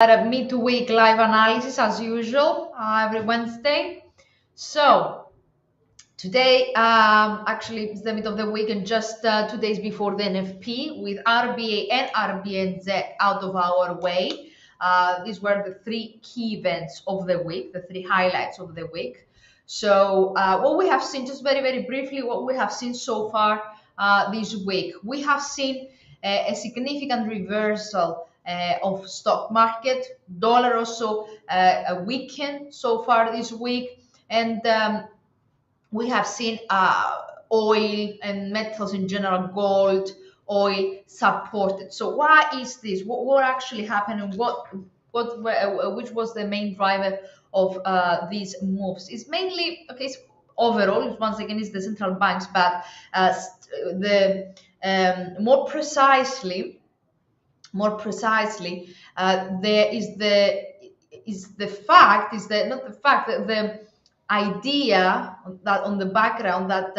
Midweek live analysis as usual every Wednesday. So today, actually, it's the middle of the week and just 2 days before the NFP with RBA and RBNZ out of our way. These were the three key events of the week, the three highlights of the week. So what we have seen, just very, very briefly, what we have seen so far this week, we have seen a significant reversal of stock market. Dollar also a weakened so far this week, and we have seen oil and metals in general, gold, oil supported. So why is this? What actually happened, and which was the main driver of these moves? It's mainly okay. Overall, once again, is the central banks, but the more precisely, there is the fact is that not the fact that the idea that on the background that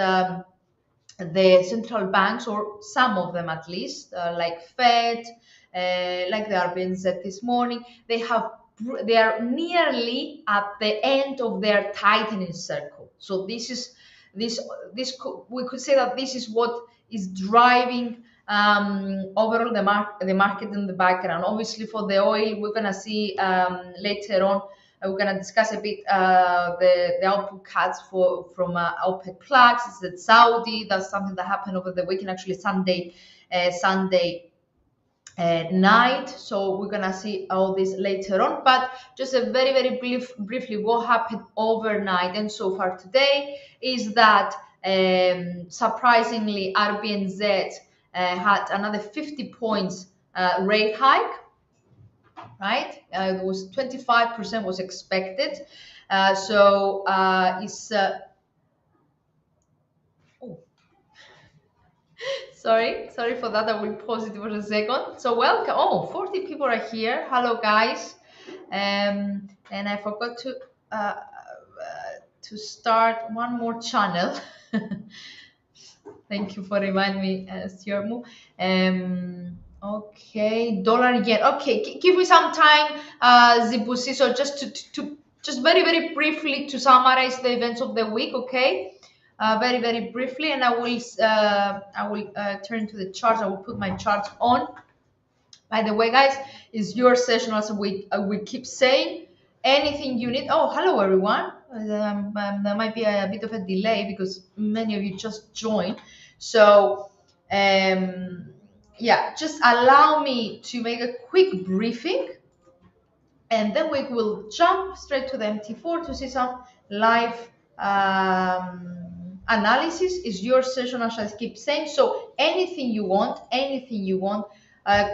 the central banks, or some of them at least, like Fed, like the RBNZ this morning, they are nearly at the end of their tightening circle. So we could say that this is what is driving overall the market in the background. Obviously, for the oil, we're gonna see later on. We're gonna discuss a bit the output cuts from OPEC Plus. It's that Saudi. That's something that happened over the weekend, actually Sunday night. So we're gonna see all this later on. But just a very, very briefly, what happened overnight and so far today is that surprisingly, RBNZ had another 50 points rate hike, right? It was 25% was expected. So it's oh, sorry for that. I will pause it for a second. So welcome. Oh, 40 people are here. Hello, guys. And I forgot to start one more channel. Thank you for reminding me, Stuart. Okay, dollar yen. Okay, give me some time, Zibusi. So just to just very, very briefly to summarize the events of the week. Okay, very, very briefly, and I will turn to the charts. I will put my charts on. By the way, guys, it's your session. As we keep saying, anything you need. Oh, hello everyone. There might be a bit of a delay because many of you just joined. So, yeah, just allow me to make a quick briefing, and then we will jump straight to the MT4 to see some live analysis. Is your session, as I keep saying. So anything you want,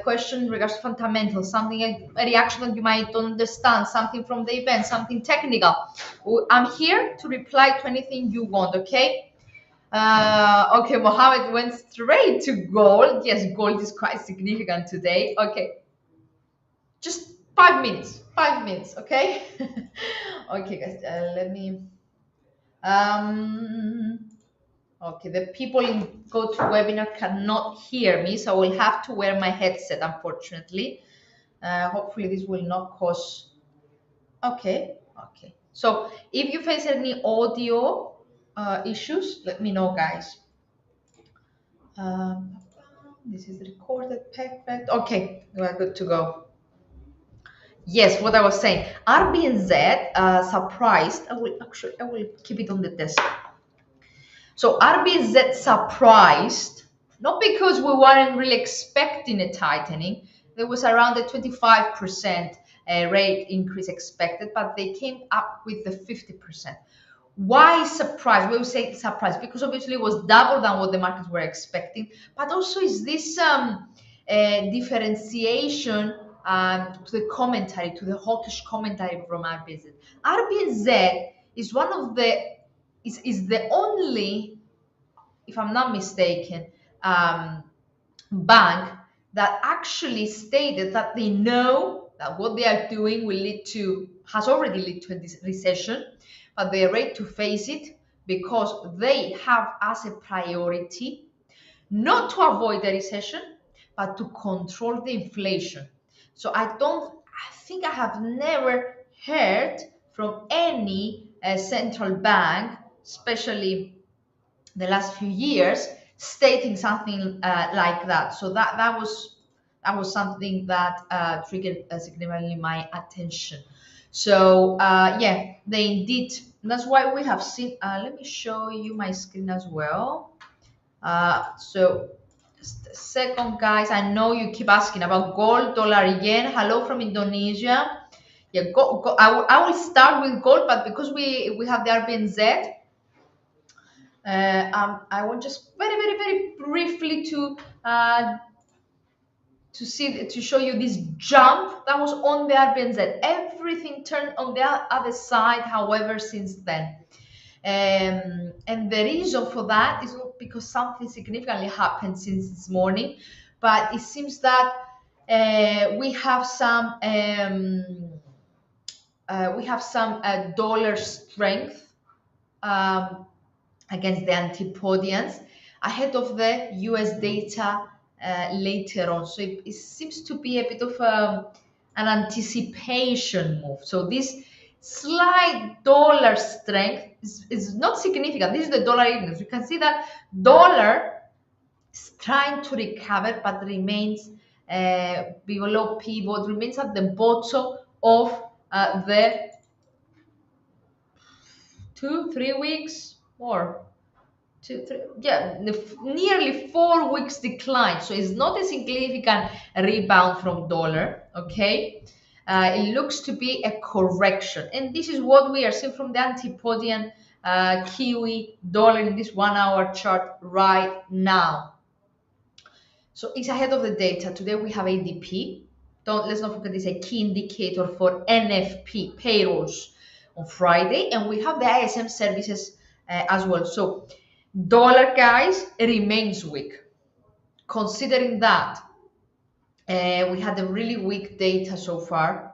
question in regards to fundamentals, something, a reaction that you might don't understand, something from the event, something technical. I'm here to reply to anything you want, okay? Okay, Mohammed went straight to gold. Yes, gold is quite significant today. Okay, just 5 minutes, okay? Okay, guys, let me okay, the people in GoToWebinar cannot hear me, so I will have to wear my headset, unfortunately. Hopefully this will not cause... Okay. So if you face any audio issues, let me know, guys. This is recorded, perfect. Okay, we are good to go. Yes, what I was saying, RBNZ surprised. I will keep it on the desk. So RBNZ surprised, not because we weren't really expecting a tightening. There was around a 25% rate increase expected, but they came up with the 50%. Why surprise? We will say surprise because obviously it was double than what the markets were expecting, but also is this differentiation to the commentary, to the hawkish commentary from RBNZ. RBNZ is one of the is the only, if I'm not mistaken, bank that actually stated that they know that what they are doing has already led to a recession, but they are ready to face it because they have as a priority not to avoid the recession, but to control the inflation. So I don't I think I have never heard from any central bank, especially the last few years, stating something like that. So that was something that triggered significantly my attention. So yeah, they indeed. That's why we have seen. Let me show you my screen as well. So just a second, guys. I know you keep asking about gold, dollar, yen. Hello from Indonesia. Yeah, I will start with gold, but because we have the RBNZ, I want just very, very, very briefly to show you this jump that was on the RBNZ. Everything turned on the other side, however, since then. And the reason for that is not because something significantly happened since this morning, but it seems that we have some dollar strength um, against the antipodians ahead of the US data later on. So it seems to be a bit of an anticipation move. So this slight dollar strength is not significant. This is the dollar index. You can see that dollar is trying to recover but remains below pivot, remains at the bottom of the 2 3 weeks more two, three, yeah, nearly 4 weeks decline. So it's not a significant rebound from dollar. Okay, it looks to be a correction, and this is what we are seeing from the antipodian Kiwi dollar in this 1 hour chart right now. So it's ahead of the data. Today we have ADP. Let's not forget this is a key indicator for NFP payrolls on Friday, and we have the ISM services as well. So dollar, guys, remains weak. Considering that we had a really weak data so far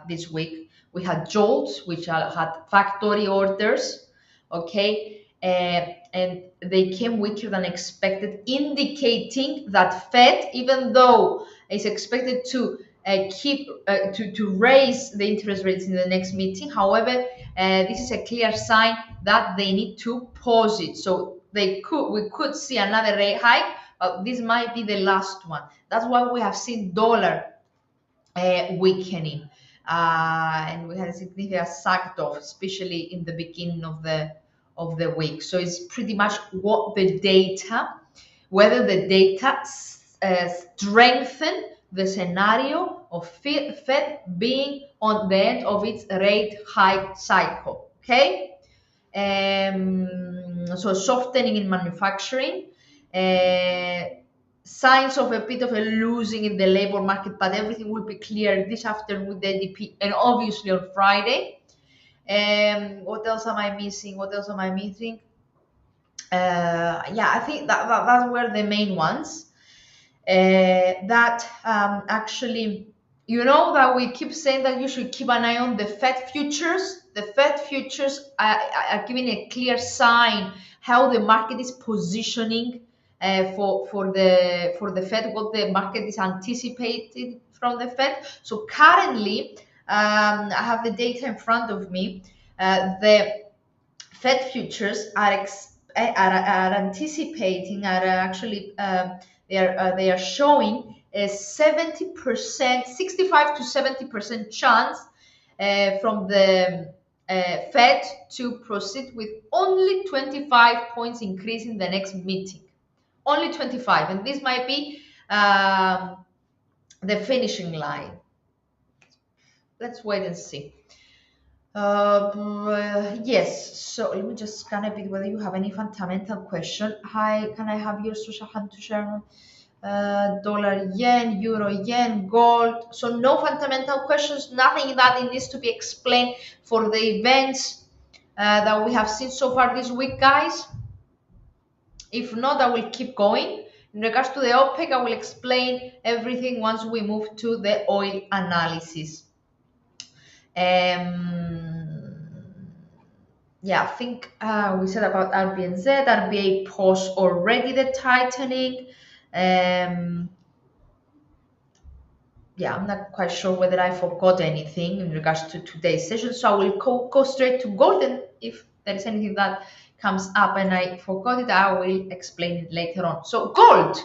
this week. We had jolts, which had factory orders, okay, and they came weaker than expected, indicating that Fed, even though it's expected to to raise the interest rates in the next meeting, however, this is a clear sign that they need to pause it. So we could see another rate hike, but this might be the last one. That's why we have seen dollar weakening, and we had a significant sacked off, especially in the beginning of the week. So it's pretty much what the data, whether the data strengthen the scenario of Fed being on the end of its rate hike cycle. Okay, so softening in manufacturing. Signs of a bit of a losing in the labor market, but everything will be clear this afternoon with the ADP and obviously on Friday. What else am I missing? Yeah, I think that were the main ones. That actually, that we keep saying that you should keep an eye on the Fed futures. The Fed futures are giving a clear sign how the market is positioning for the Fed, what the market is anticipating from the Fed. So currently, I have the data in front of me. The Fed futures are anticipating, are actually they are showing a 70%, 65 to 70% chance from the Fed to proceed with only 25 points increase in the next meeting. Only 25, and this might be the finishing line. Let's wait and see. Yes, so let me just scan a bit whether you have any fundamental question. Hi, can I have your social hand to share? Dollar, yen, euro, yen, gold. So no fundamental questions, nothing that it needs to be explained for the events that we have seen so far this week, guys. If not, I will keep going. In regards to the OPEC, I will explain everything once we move to the oil analysis. Yeah, I think we said about RBNZ, RBA paused already the tightening. yeah, I'm not quite sure whether I forgot anything in regards to today's session. So I will go straight to gold. And if there is anything that comes up and I forgot it, I will explain it later on. So gold.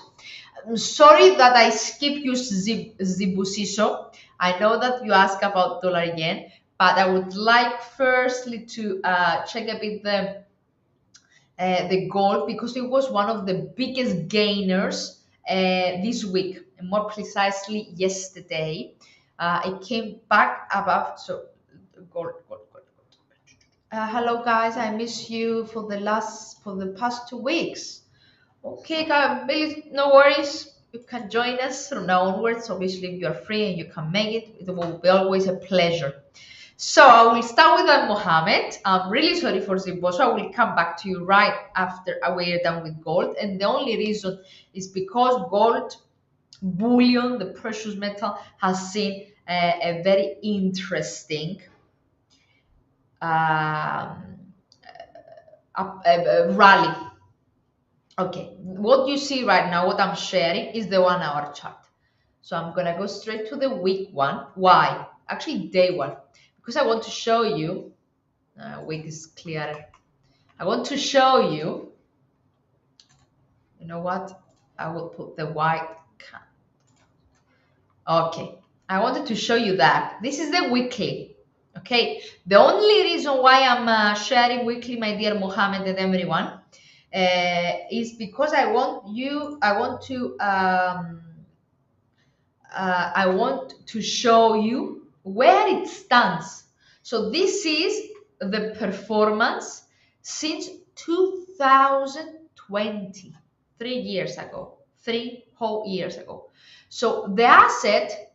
I'm sorry that I skip you Zibusiso. I know that you ask about dollar yen, but I would like firstly to check a bit the gold because it was one of the biggest gainers this week, and more precisely yesterday. It came back above. So, gold. Hello guys, I miss you for the past 2 weeks. Okay, guys, Billy, no worries. You can join us from now onwards. Obviously, if you're free and you can make it, it will be always a pleasure. So I will start with Mohammed. I'm really sorry for Zibo, so I will come back to you right after we are done with gold. And the only reason is because gold, bullion, the precious metal, has seen a very interesting um, rally. Okay, what you see right now, what I'm sharing is the 1 hour chart. So I'm gonna go straight to the week one. Why? Actually, day one, because I want to show you. Week is clearer. I want to show you. You know what? I will put the white. Okay, I wanted to show you that this is the weekly. Okay, the only reason why I'm sharing weekly, my dear Mohammed and everyone, is because I want to show you where it stands. So this is the performance since 2020, 3 years ago, 3 whole years ago. So the asset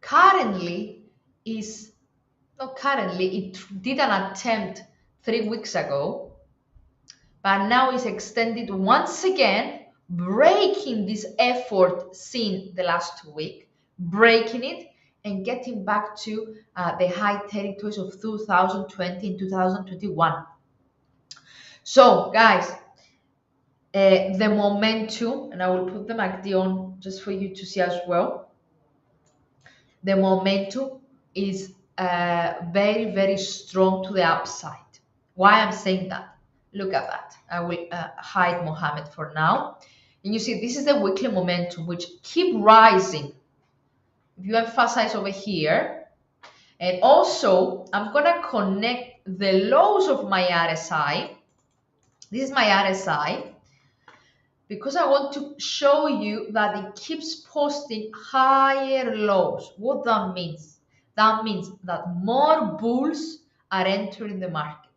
currently is not currently, it did an attempt 3 weeks ago, but now is extended once again, breaking this effort seen the last week, breaking it and getting back to the high territories of 2020 and 2021. So, guys, the momentum, and I will put the MACD on just for you to see as well. The momentum is very, very strong to the upside. Why I'm saying that? Look at that. I will hide Mohammed for now. And you see, this is the weekly momentum, which keep rising. If you emphasize over here, and also I'm gonna connect the lows of my RSI. This is my RSI because I want to show you that it keeps posting higher lows. What that means? That means that more bulls are entering the market.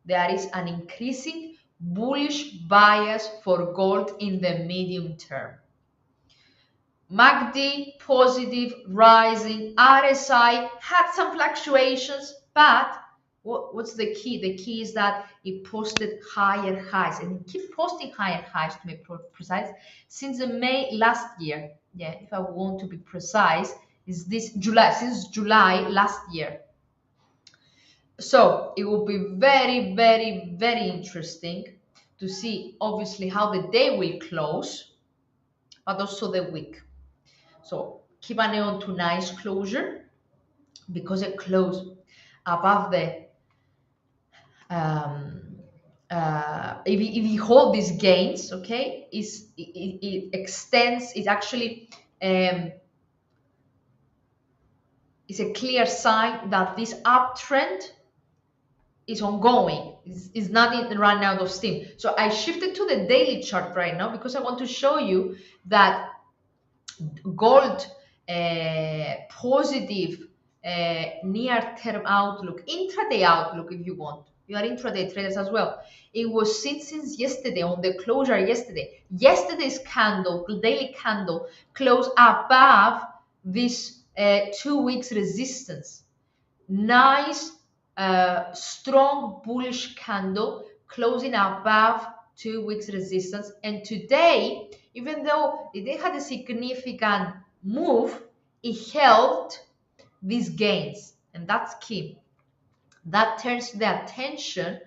There is an increasing bullish bias for gold in the medium term. MACD positive, rising, RSI had some fluctuations, but what's the key? The key is that it posted higher highs and it keeps posting higher highs, to be precise, since May last year. Yeah, if I want to be precise, is this July, since July last year. So it will be very, very, very interesting to see, obviously, how the day will close, but also the week. So keep an eye on tonight's closure because it closed above the. If you hold these gains, okay, it extends. It actually is a clear sign that this uptrend is ongoing. It's not running out of steam. So I shifted to the daily chart right now because I want to show you that gold positive near-term outlook, intraday outlook if you want. You are intraday traders as well. It was since yesterday on the closure yesterday. Yesterday's candle, daily candle, closed above this 2 weeks resistance. Nice, strong bullish candle closing above 2 weeks resistance. And today, even though it had a significant move, it held these gains, and that's key. That turns the attention.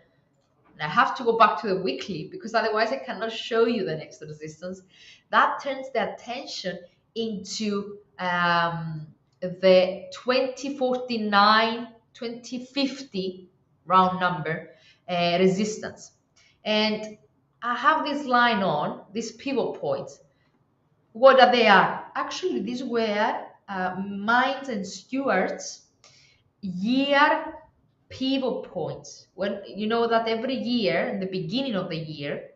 and I have to go back to the weekly because otherwise I cannot show you the next resistance, that turns the attention into the 2049, 2050 round number resistance. And I have this line on, these pivot points. What are they are? Actually, these were Mines and Stewart's year pivot points. When you know that every year, in the beginning of the year,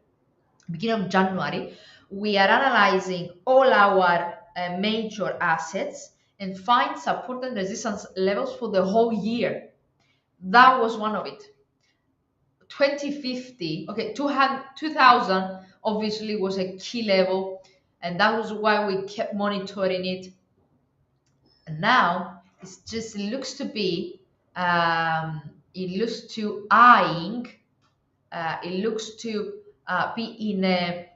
beginning of January, we are analyzing all our major assets and find support and resistance levels for the whole year. That was one of it. 2050, okay, 2000 obviously was a key level, and that was why we kept monitoring it. And now it looks to be, it looks to eyeing, it looks to be in a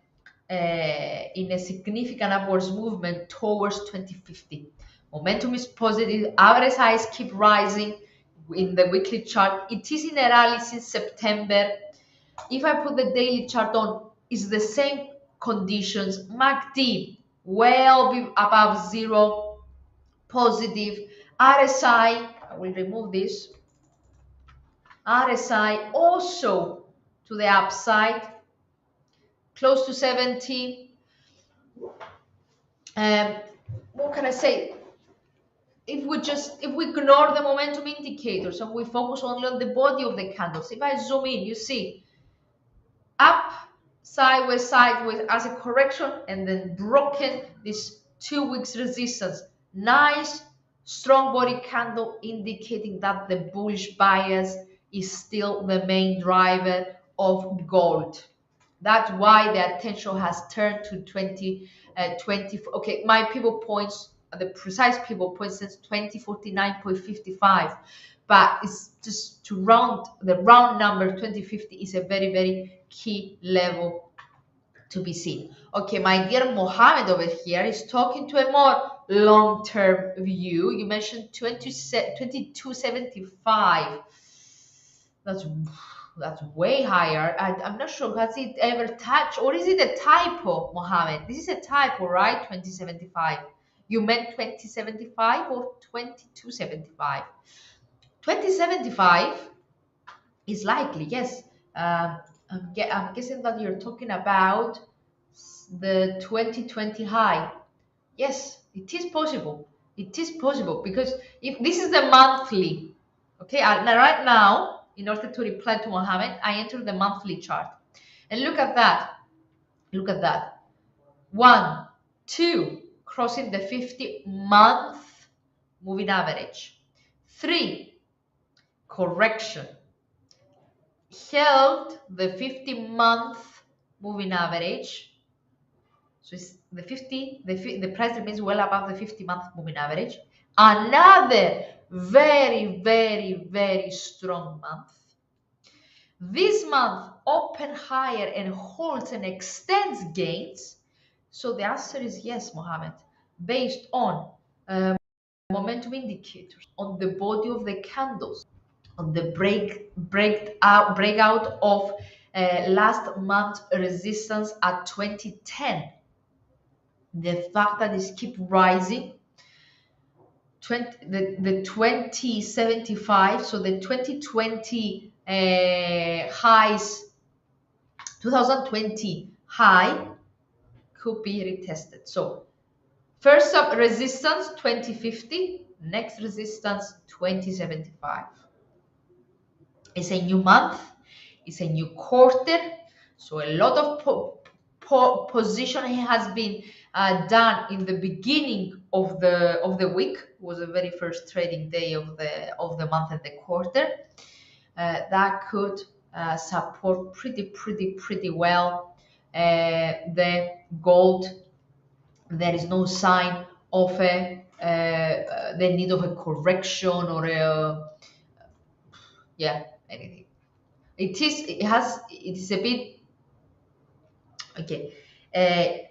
significant upwards movement towards 2050. Momentum is positive. Average highs keep rising in the weekly chart. It is in a rally since September. If I put the daily chart on, it's the same conditions. MACD well above zero, positive. RSI, I will remove this. RSI also to the upside, close to 70. What can I say? If we ignore the momentum indicators and we focus only on the body of the candles, if I zoom in, you see up, sideways, as a correction, and then broken this 2 weeks resistance. Nice strong body candle indicating that the bullish bias is still the main driver of gold. That's why the attention has turned to 2020. Okay, my pivot points, the precise pivot points, says 2049.55. But it's just to round the round number 2050 is a very, very key level to be seen. Okay, my dear Mohammed over here is talking to a more long-term view. You mentioned 2275. That's way higher. I'm not sure, has it ever touched, or is it a typo, Mohammed? This is a typo, right? 2075. You meant 2075 or 2275? 2075 is likely, yes. I'm guessing that you're talking about the 2020 high. Yes, it is possible. It is possible because if this is the monthly, okay, right now, in order to reply to Mohammed, I enter the monthly chart. And look at that. Look at that. 1, 2, crossing the 50-month moving average. 3, correction. Held the 50-month moving average. So it's the price remains well above the 50-month moving average. Another very, very, very strong month. This month open higher and holds and extends gains. So the answer is yes, Mohammed, based on momentum indicators, on the body of the candles, on the breakout of last month's resistance at 2010. The fact that it keeps rising, the 2075, so the 2020 highs, 2020 high could be retested. So first up resistance 2050, next resistance 2075. It's a new month, it's a new quarter, so a lot of positioning has been done in the beginning of the week. It was the very first trading day of the month and the quarter. That could support pretty well the gold. There is no sign of the need of a correction or anything. It is a bit okay,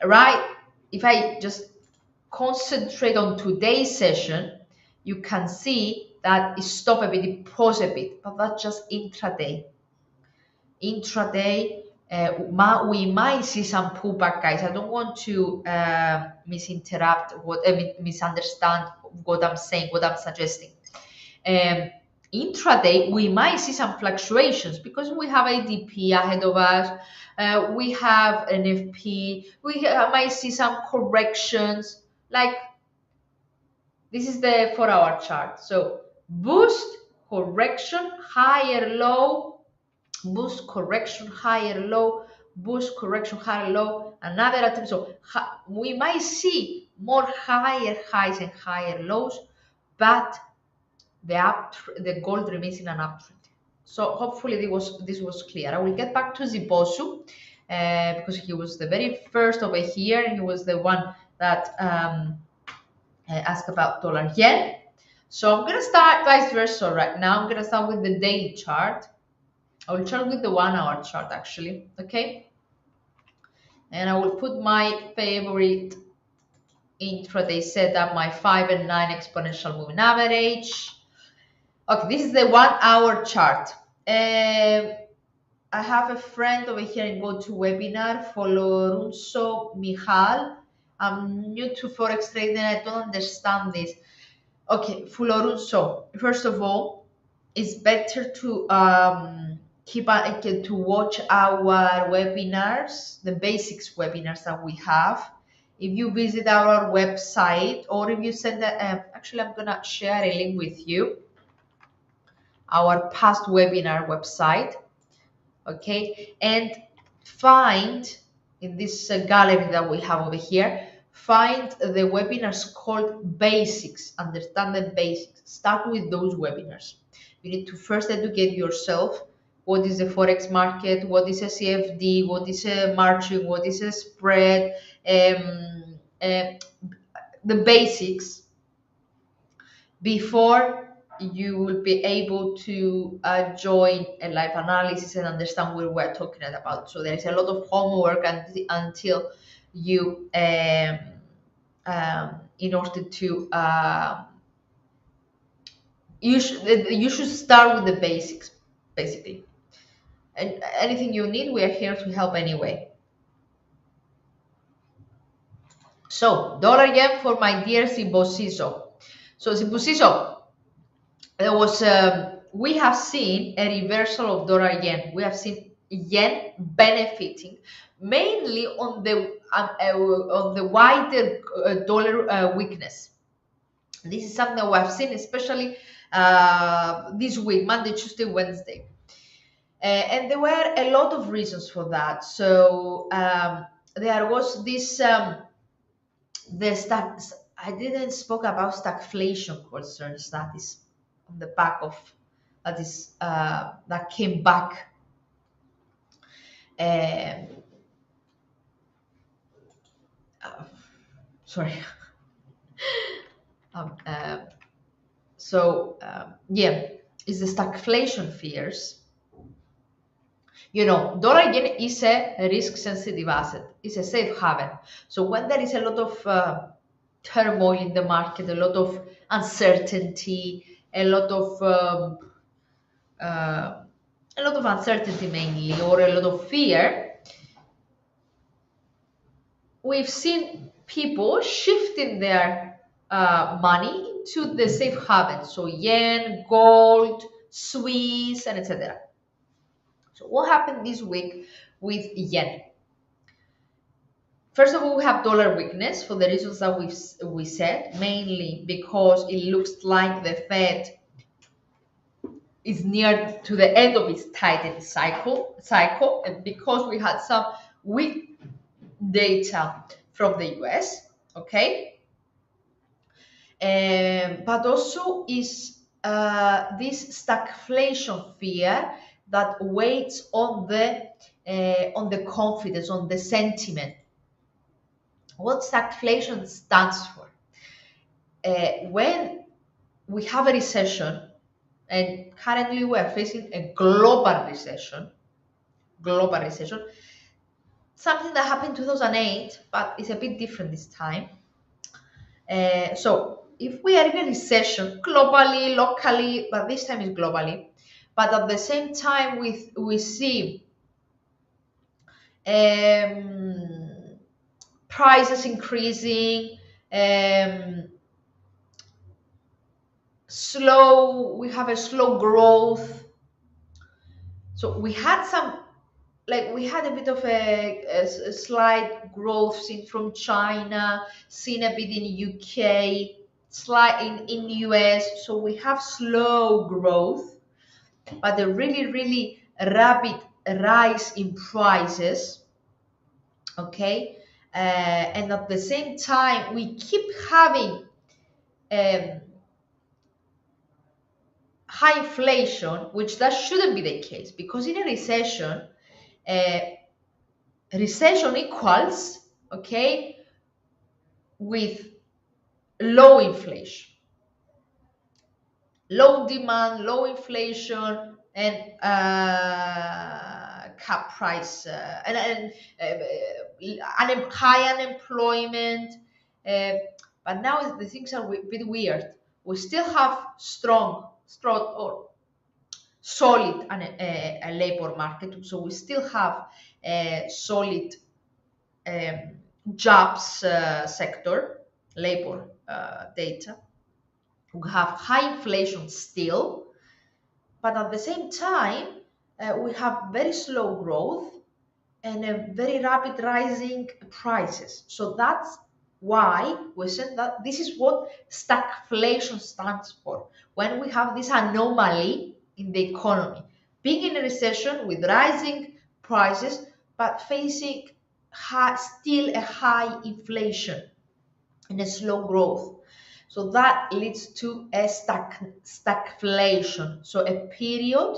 right? If I just concentrate on today's session, you can see that it stopped a bit, it paused a bit, but that's just intraday. intraday, we might see some pullback, guys. I don't want to misunderstand what I'm saying, what I'm suggesting. Um, Intraday, we might see some fluctuations because we have ADP ahead of us. We have NFP. Might see some corrections. Like this is the 4-hour chart. So boost, correction, higher low, boost, correction, higher low, boost, correction, higher low, another attempt. So we might see more higher highs and higher lows, but the gold remains in an uptrend. So hopefully this was clear. I will get back to Zibosu because he was the very first over here, and he was the one that asked about dollar yen. So I'm gonna start vice versa right now. I'm gonna start with the daily chart. I will start with the 1-hour chart actually. Okay, and I will put my favorite intraday setup, my 5 and 9 exponential moving average. Okay, this is the 1-hour chart. I have a friend over here in GoToWebinar, Folorunso Michal. I'm new to Forex trading, I don't understand this. Okay, Folorunso, first of all, it's better to to watch our webinars, the basics webinars that we have. If you visit our website, or if you send actually I'm gonna share a link with you, our past webinar website, okay, and find in this gallery that we have over here, find the webinars called basics, understand the basics. Start with those webinars. You need to first educate yourself. What is the forex market? What is a CFD? What is a margin? What is a spread? The basics before you will be able to join a live analysis and understand what we're talking about. So there is a lot of homework until you, in order to, you should start with the basics, basically. And anything you need, we are here to help anyway. So dollar yen for my dear Sibosiso. So Sibosiso, there was we have seen a reversal of dollar yen. We have seen yen benefiting mainly on the wider dollar weakness. This is something that we have seen, especially this week, Monday, Tuesday, Wednesday, and there were a lot of reasons for that. So there was this the stack. I didn't spoke about stagflation concerns. That is on the back of that came back. Uh, Sorry. um, uh, yeah, is the stagflation fears. You know, dollar yen is a risk sensitive asset. It's a safe haven. So when there is a lot of turmoil in the market, a lot of uncertainty, a lot of uncertainty mainly, or a lot of fear, we've seen people shifting their money into the safe haven. So yen, gold, Swiss, and etc. So what happened this week with yen? First of all, we have dollar weakness for the reasons that we said, mainly because it looks like the Fed is near to the end of its tightening cycle, and because we had some weak data from the US, okay, but also is this stagflation fear that weighs on the confidence, on the sentiment. What stagflation stands for? When we have a recession, and currently we are facing a global recession, something that happened in 2008, but it's a bit different this time. So if we are in a recession globally, locally, but this time is globally, but at the same time we see um, prices increasing, um, we have a slow growth. So we had some, like we had a bit of a slight growth seen from China, seen a bit in UK, slight in US. So we have slow growth, but a really, really rapid rise in prices. Okay. And at the same time, we keep having um, high inflation, which that shouldn't be the case, because in a uh, recession equals, okay, with low inflation, low demand, low inflation, and cap price, high unemployment. Uh, but now the things are a bit weird. We still have strong or solid a labor market, so we still have a solid um, jobs sector, labor data. We have high inflation still, but at the same time, we have very slow growth and a very rapid rising prices. So that's why we said that this is what stagflation stands for. When we have this anomaly in the economy, being in a recession with rising prices, but facing still a high inflation and a slow growth. So that leads to a stagflation. So a period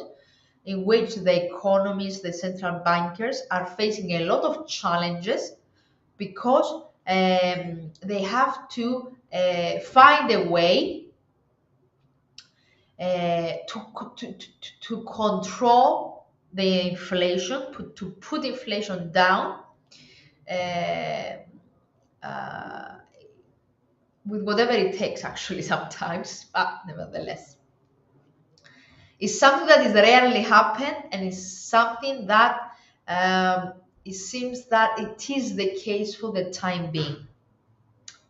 in which the economists, the central bankers are facing a lot of challenges because they have to find a way to control the inflation, to put inflation down uh, uh, with whatever it takes, actually, sometimes, but nevertheless. It's something that is rarely happen, and it's something that it seems that it is the case for the time being.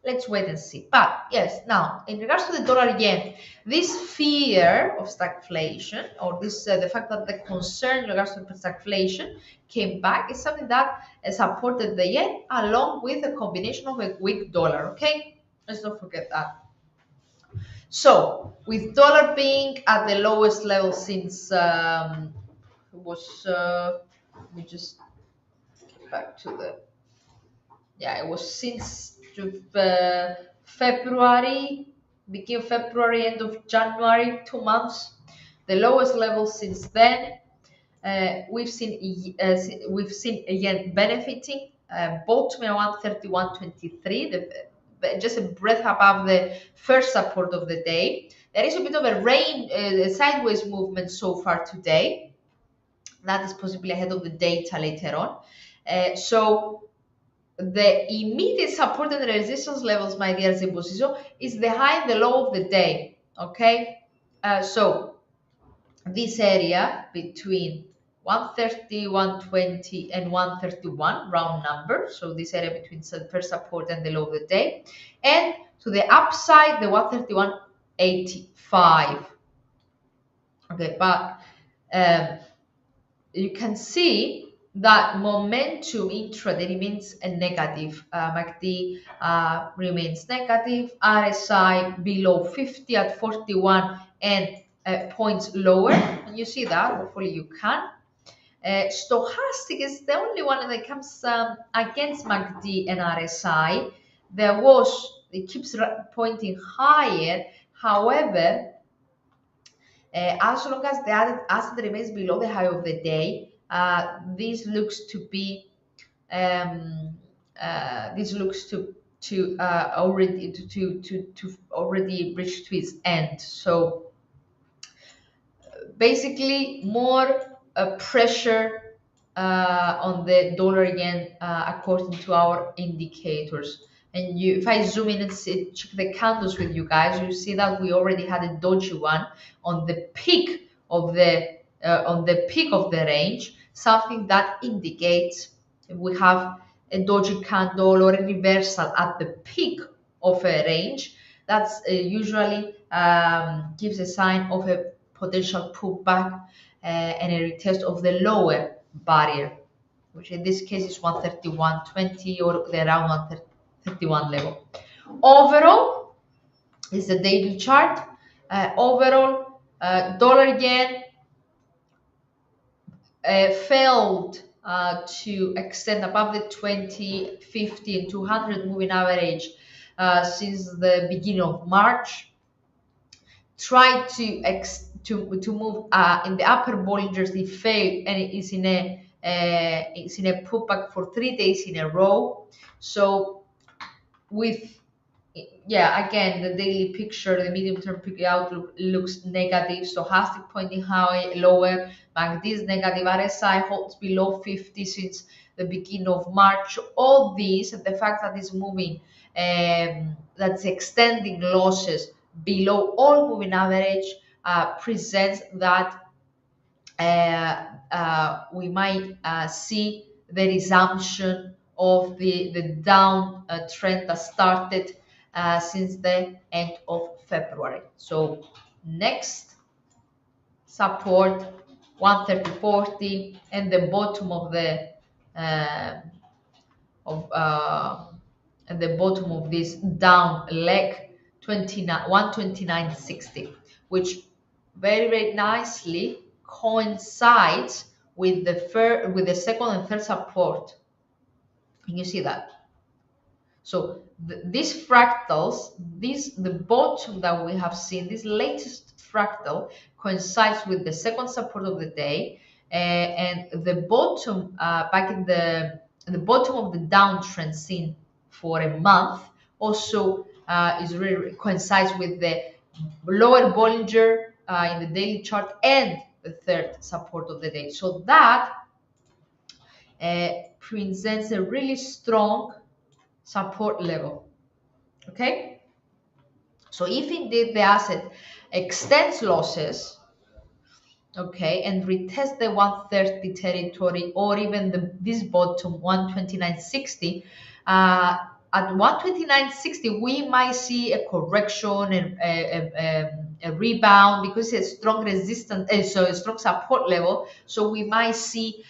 Let's wait and see. But yes, now in regards to the dollar yen, this fear of stagflation, or this the fact that the concern in regards to stagflation came back, is something that supported the yen along with a combination of a weak dollar. Okay, let's not forget that. So, with dollar being at the lowest level since it was let me just get back to the, yeah, it was since February, beginning of February, end of January, 2 months, the lowest level since then. We've seen a yen benefiting, bottom around 31.23, just a breath above the first support of the day. There is a bit of a sideways movement so far today. That is possibly ahead of the data later on. So the immediate support and resistance levels, my dear Zimposiso, is the high and the low of the day. Okay, so this area between 130, 120, and 131, round number. So this area between the first support and the low of the day. And to the upside, the 131.85. Okay, but you can see that momentum intraday remains a negative. MACD remains negative. RSI below 50 at 41 and points lower. And you see that, hopefully you can. Stochastic is the only one that comes against MACD and RSI. It keeps pointing higher. However, as long as the asset remains below the high of the day, this looks to already reach to its end. So basically, more pressure on the dollar yen according to our indicators. And if I zoom in and check the candles with you guys, you see that we already had a doji one on the peak of the range, something that indicates we have a doji candle or a reversal at the peak of a range, that's usually gives a sign of a potential pullback and a retest of the lower barrier, which in this case is 131.20 or the around 131 level. Overall, is the daily chart. Overall, dollar yen failed to extend above the 20, 50, and 200 moving average since the beginning of March. Tried to move in the upper Bollingers, it failed, and it is in a pullback for 3 days in a row. So with again, the daily picture, the medium-term outlook looks negative. Stochastic pointing high, lower. MACD is negative. RSI holds below 50 since the beginning of March. All these, and the fact that it's moving, that's extending losses below all moving average, presents that we might see the resumption of the down trend that started since the end of February. So next support 130.40 and the bottom of the of at the bottom of this down leg 129.60, which very nicely coincides with the second and third support. Can you see that? So these fractals, the bottom that we have seen, this latest fractal coincides with the second support of the day, and the bottom back in the bottom of the downtrend seen for a month also is really coincides with the lower Bollinger in the daily chart and the third support of the day. So that presents a really strong support level. Okay, so if indeed the asset extends losses, okay, and retest the 130 territory or even this bottom 129.60, at 129.60 we might see a correction and a rebound because it's a strong resistance, so a strong support level. So we might see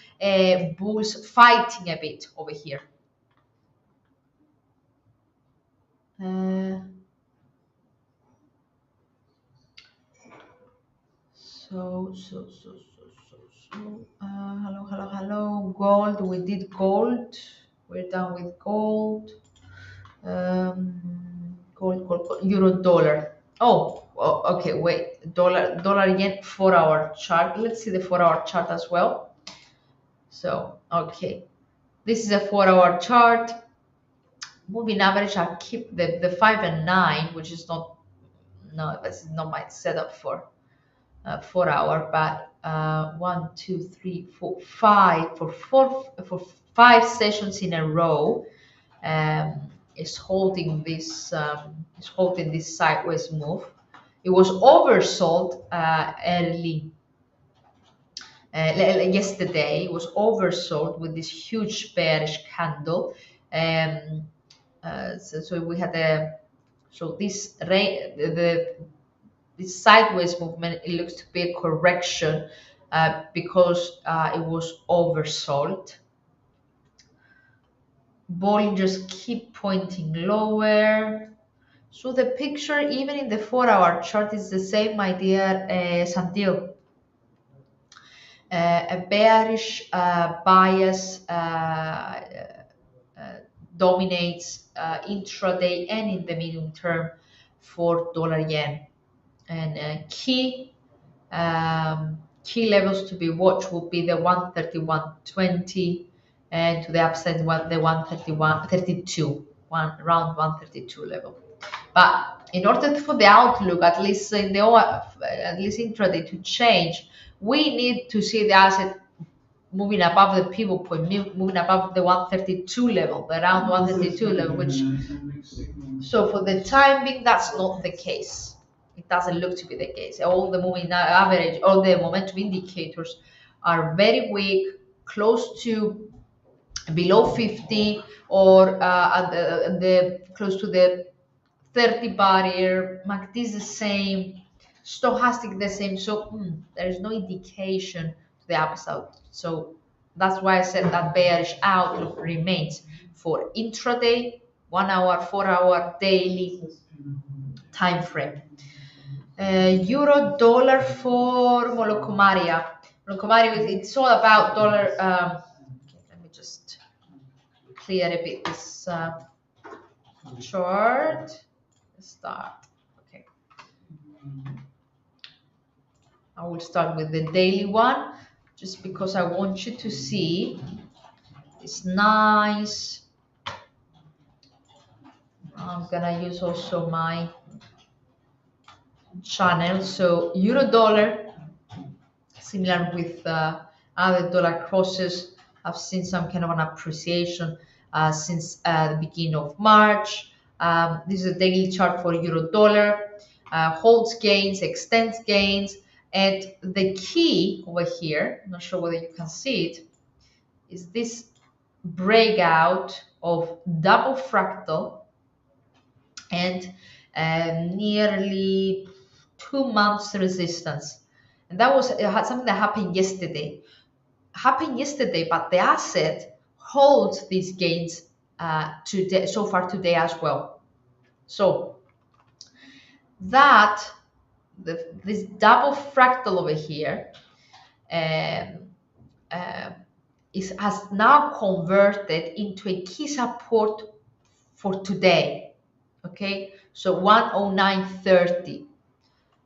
bulls fighting a bit over here. Hello. Gold, we did gold. We're done with gold. Gold, euro, dollar. Okay, wait. Dollar again, 4-hour chart. Let's see the 4-hour chart as well. So, okay. This is a 4-hour chart. Moving average, I keep the 5 and 9, which is this is not my setup for 4-hour, but 1, 2, 3, 4, 5 for 5 sessions in a row is holding this sideways move. It was oversold early yesterday. It was oversold with this huge bearish candle. So we had this sideways movement, it looks to be a correction because it was oversold. Bollingers keep pointing lower. So the picture, even in the 4-hour chart, is the same idea as until a bearish bias dominates intraday and in the medium term for dollar yen. And key levels to be watched will be the 131.20 and to the upside the 131.32, around 132 level. But in order for the outlook, at least intraday, to change, we need to see the asset moving above the pivot point, moving above the 132 level, around 132 level, which, so for the time being, that's not the case. It doesn't look to be the case. All the moving average, all the momentum indicators are very weak, close to below 50 or at the close to the 30 barrier. MACD is the same, stochastic the same. So there is no indication to the upside. So that's why I said that bearish outlook remains for intraday, 1 hour, 4 hour, daily time frame. Euro dollar for Molokomaria. Molokomaria, it's all about dollar. Okay, let me just clear a bit this chart. Start. Okay. I will start with the daily one just because I want you to see it's nice. I'm gonna use also my channel. So euro dollar, similar with other dollar crosses, I've seen some kind of an appreciation since the beginning of March. This is a daily chart for euro dollar, holds gains, extends gains, and the key over here, I'm not sure whether you can see it, is this breakout of double fractal and nearly 2 months resistance. And that was something that happened yesterday. But the asset holds these gains today, so far today as well. So that this double fractal over here has now converted into a key support for today. Okay, so 109.30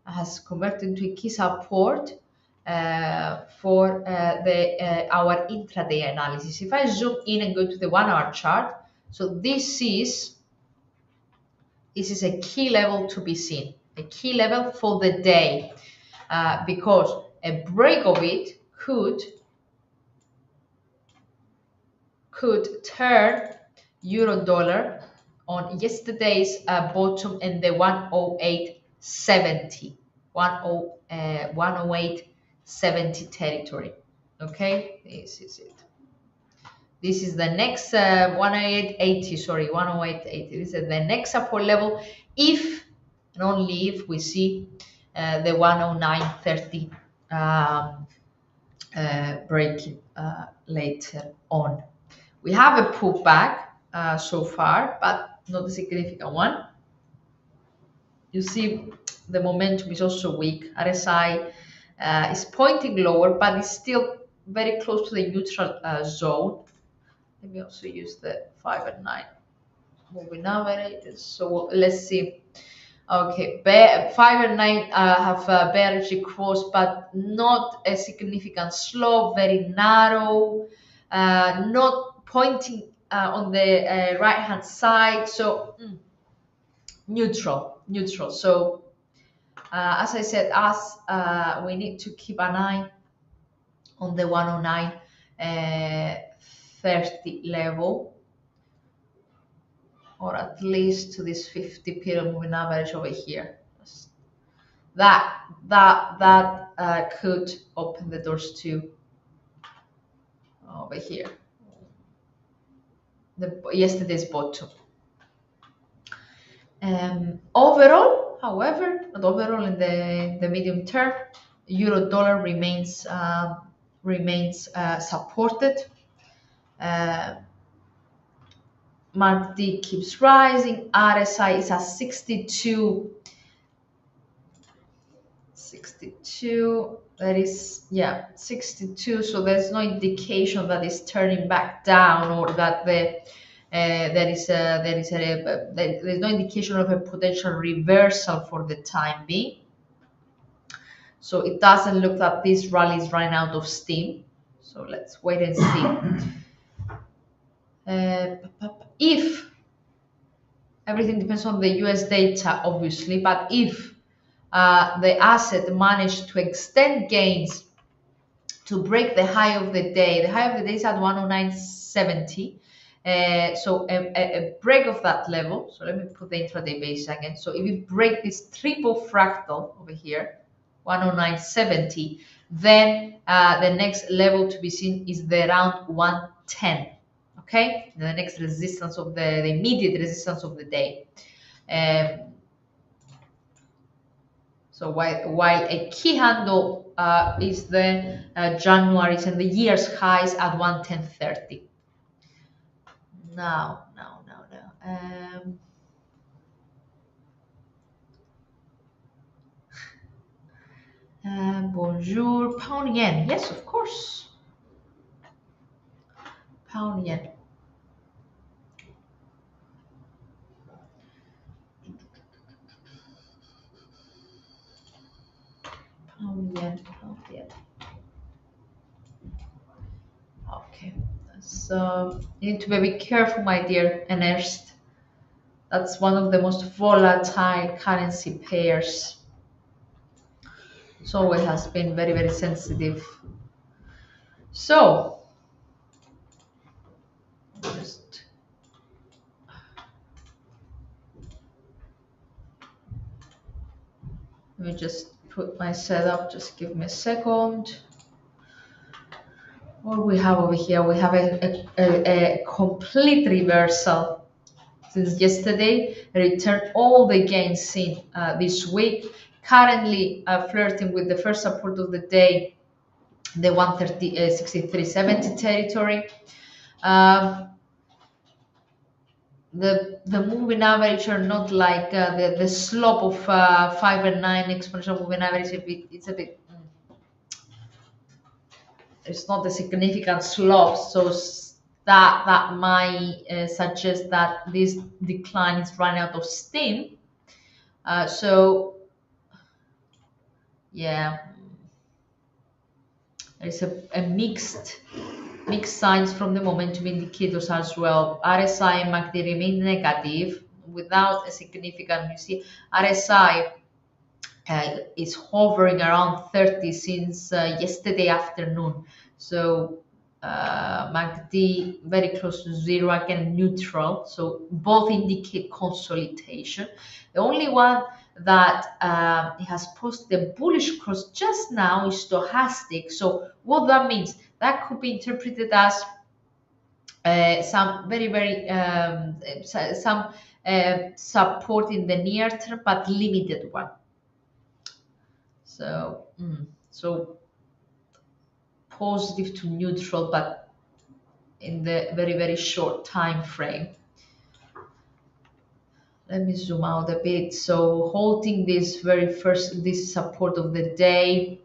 has converted into a key support for our intraday analysis. If I zoom in and go to the 1 hour chart, so this is a key level to be seen, a key level for the day, because a break of it could turn euro dollar on yesterday's bottom in the 108.70 108.70 territory. Okay, this is it. This is the next 108.80, sorry, 108.80. This is the next support level if and only if we see the 109.30 breaking later on. We have a pullback so far, but not a significant one. You see the momentum is also weak. RSI is pointing lower, but it's still very close to the neutral zone. Let me also use the 5 and 9 moving average. So let's see. Okay, 5 and 9 have bearish crossed, but not a significant slope, very narrow, not pointing on the right hand side. So neutral. So as I said, we need to keep an eye on the 109.30 level, or at least to this 50 period moving average over here. That could open the doors to over here, yesterday's bottom. Overall, however, not overall in the medium term, euro dollar remains supported. MACD keeps rising. RSI is at 62. That is 62. So there's no indication that it's turning back down, or that there's no indication of a potential reversal for the time being. So it doesn't look that this rally is running out of steam. So let's wait and see. If everything depends on the US data, obviously, but if the asset managed to extend gains to break the high of the day, is at 109.70. So a break of that level. So let me put the intraday base again. So if you break this triple fractal over here, 109.70, then the next level to be seen is the around 110. Okay, the next resistance of the immediate resistance of the day. Um, so while a key handle is the January's and the year's highs at 110.30. Now. Bonjour, pound yen. Yes, of course. Pound yen. Pound yen. Pound yen. Okay. So you need to be very careful, my dear Ernest. That's one of the most volatile currency pairs. So it has been very, very sensitive. So just let me just put my setup. Just give me a second. What we have over here? We have a complete reversal since yesterday. Returned all the gains seen this week. Currently flirting with the first support of the day, the 130, 63.70 territory. The moving average are not like the slope of 5 and 9 exponential moving average. It's not a significant slope, so that might suggest that this decline is running out of steam. So yeah, there's a mixed signs from the momentum indicators as well. RSI and MACD remain negative without a significant. You see, RSI is hovering around 30 since yesterday afternoon. So MACD very close to zero, again neutral. So both indicate consolidation. The only one that has posted a bullish cross just now is stochastic. So what that means, that could be interpreted as some very some support in the near term, but limited one. So, so positive to neutral, but in the very short time frame. Let me zoom out a bit. So holding this this support of the day,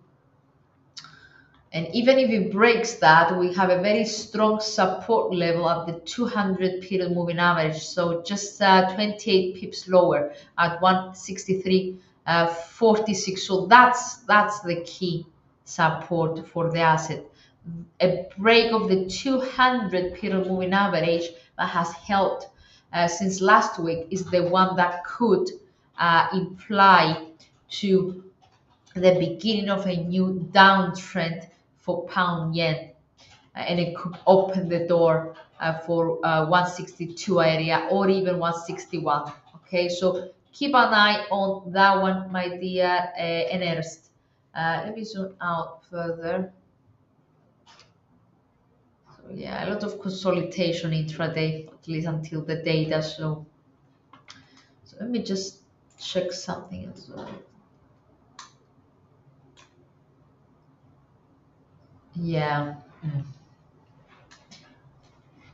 and even if it breaks that, we have a very strong support level at the 200 period moving average. So just 28 pips lower at 163.46. So that's the key support for the asset. A break of the 200 period moving average that has held since last week is the one that could imply to the beginning of a new downtrend for pound yen, and it could open the door for 162 area or even 161. Okay, so keep an eye on that one, my dear Ernest. Let me zoom out further. So yeah, a lot of consolidation intraday, at least until the data. So let me just check something as well. Yeah.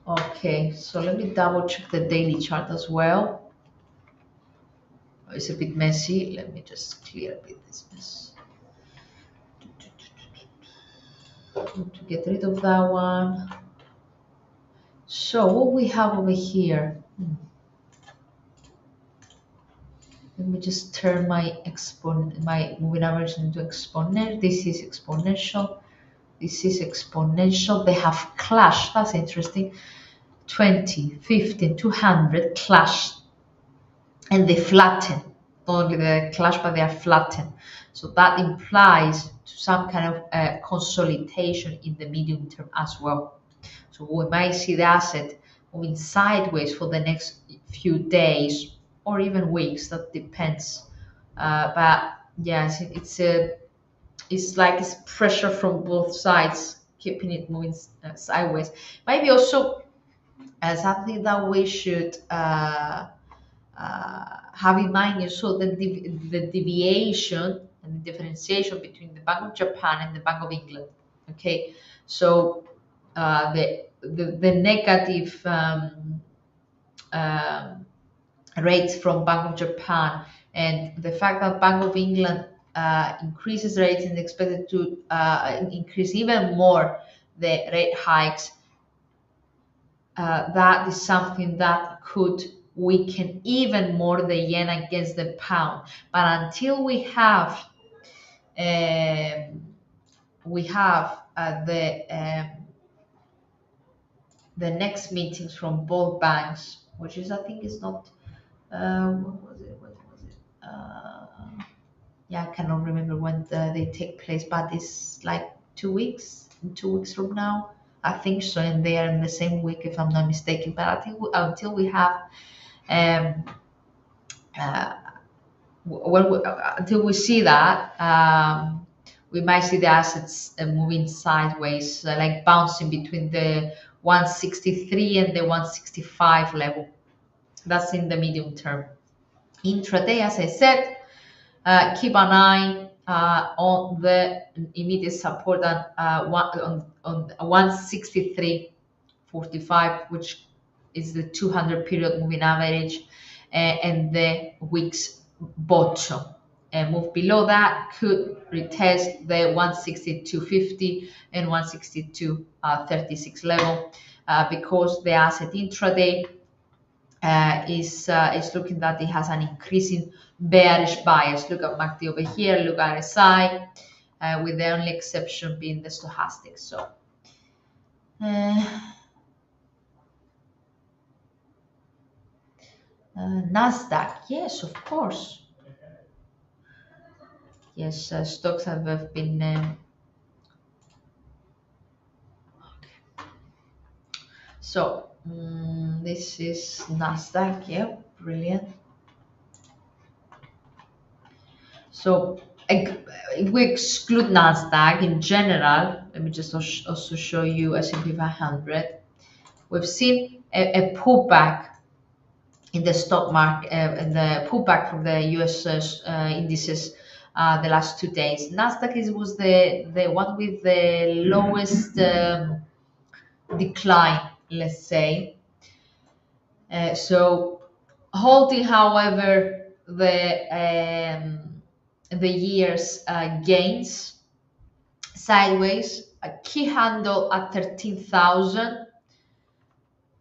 Okay, so let me double check the daily chart as well. It's a bit messy. Let me just clear a bit this mess. To get rid of that one. So what we have over here. Let me just turn my moving average into exponential. This is exponential. This is exponential. They have clashed. That's interesting. 20, 15, 200 clashed. And they flatten. Not only they clash, but they are flattened. So that implies to some kind of consolidation in the medium term as well. So we might see the asset moving sideways for the next few days or even weeks. That depends. But yes, it's like it's pressure from both sides, keeping it moving sideways. Maybe also something that we should have in mind is so the deviation and the differentiation between the Bank of Japan and the Bank of England. Okay, so the negative um, rates from Bank of Japan and the fact that Bank of England increases rates and expected to increase even more the rate hikes, that is something that could weaken even more the yen against the pound. But until we have the next meetings from both banks, which is I think is not what was it? What was it? Yeah, I cannot remember when they take place, but it's like 2 weeks, 2 weeks from now. I think so, and they are in the same week, if I'm not mistaken. But I think until we have, um, uh, until we see that, we might see the assets moving sideways, like bouncing between the 163 and the 165 level. That's in the medium term. Intraday, as I said, keep an eye on the immediate support on 163.45, which is the 200 period moving average, and the week's bottom. And move below that could retest the 162.50 and 162.36 level, because the asset intraday is looking that it has an increasing bearish bias. Look at MACD over here, look at RSI, with the only exception being the stochastic. So Nasdaq, yes, of course. Yes, stocks have been. So this is Nasdaq. Yeah, brilliant. So if we exclude Nasdaq in general, let me just also show you S&P 500. We've seen a pullback in the stock market, and the pullback from the US indices the last 2 days. Nasdaq was the one with the lowest decline, let's say. So holding, however, the year's gains sideways, a key handle at 13,000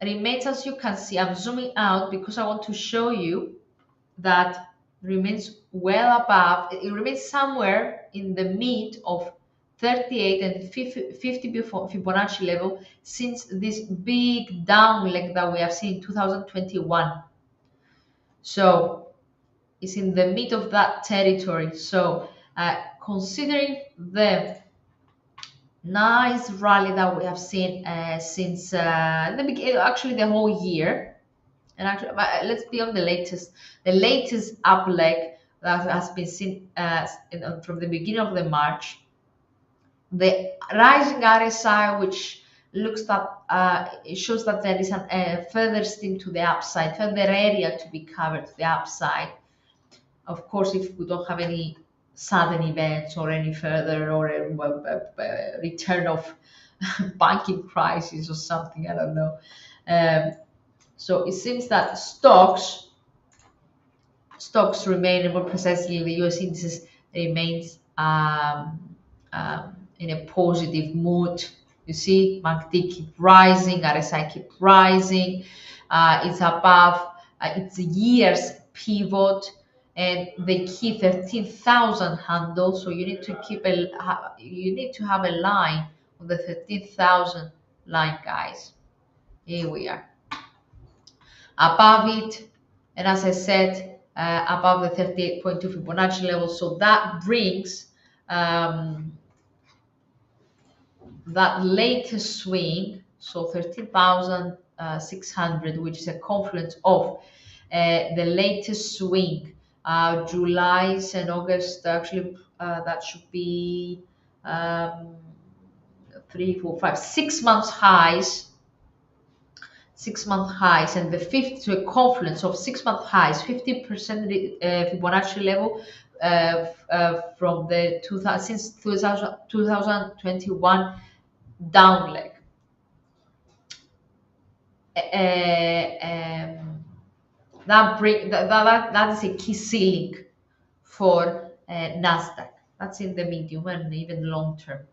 remains. As you can see, I'm zooming out because I want to show you that remains well above. It remains somewhere in the mid of 38 and 50 Fibonacci level since this big down leg that we have seen in 2021. So it's in the mid of that territory. So considering the nice rally that we have seen since the beginning, actually the whole year, and actually, let's be on the latest up leg that has been seen from the beginning of the March. The rising RSI, which looks that it shows that there is a further steam to the upside, further area to be covered to the upside. Of course, if we don't have any sudden events or any further or a return of banking crisis or something, I don't know. So it seems that stocks remain, and more precisely the US indices remains in a positive mood. You see, MACD keep rising, RSI keep rising. It's above its year's pivot and the key 13,000 handle. So you need to have a line on the 13,000 line, guys. Here we are. Above it, and as I said, above the 38.2 Fibonacci level. So that brings that latest swing, so 13,600, which is a confluence of the latest swing, July's and August. Actually, that should be 3, 4, 5, 6 months highs, 6-month highs and the 50, to a confluence of 6-month highs, 50% Fibonacci level from the 2000, since 2021 down leg. That is a key ceiling for Nasdaq. That's in the medium and even long term.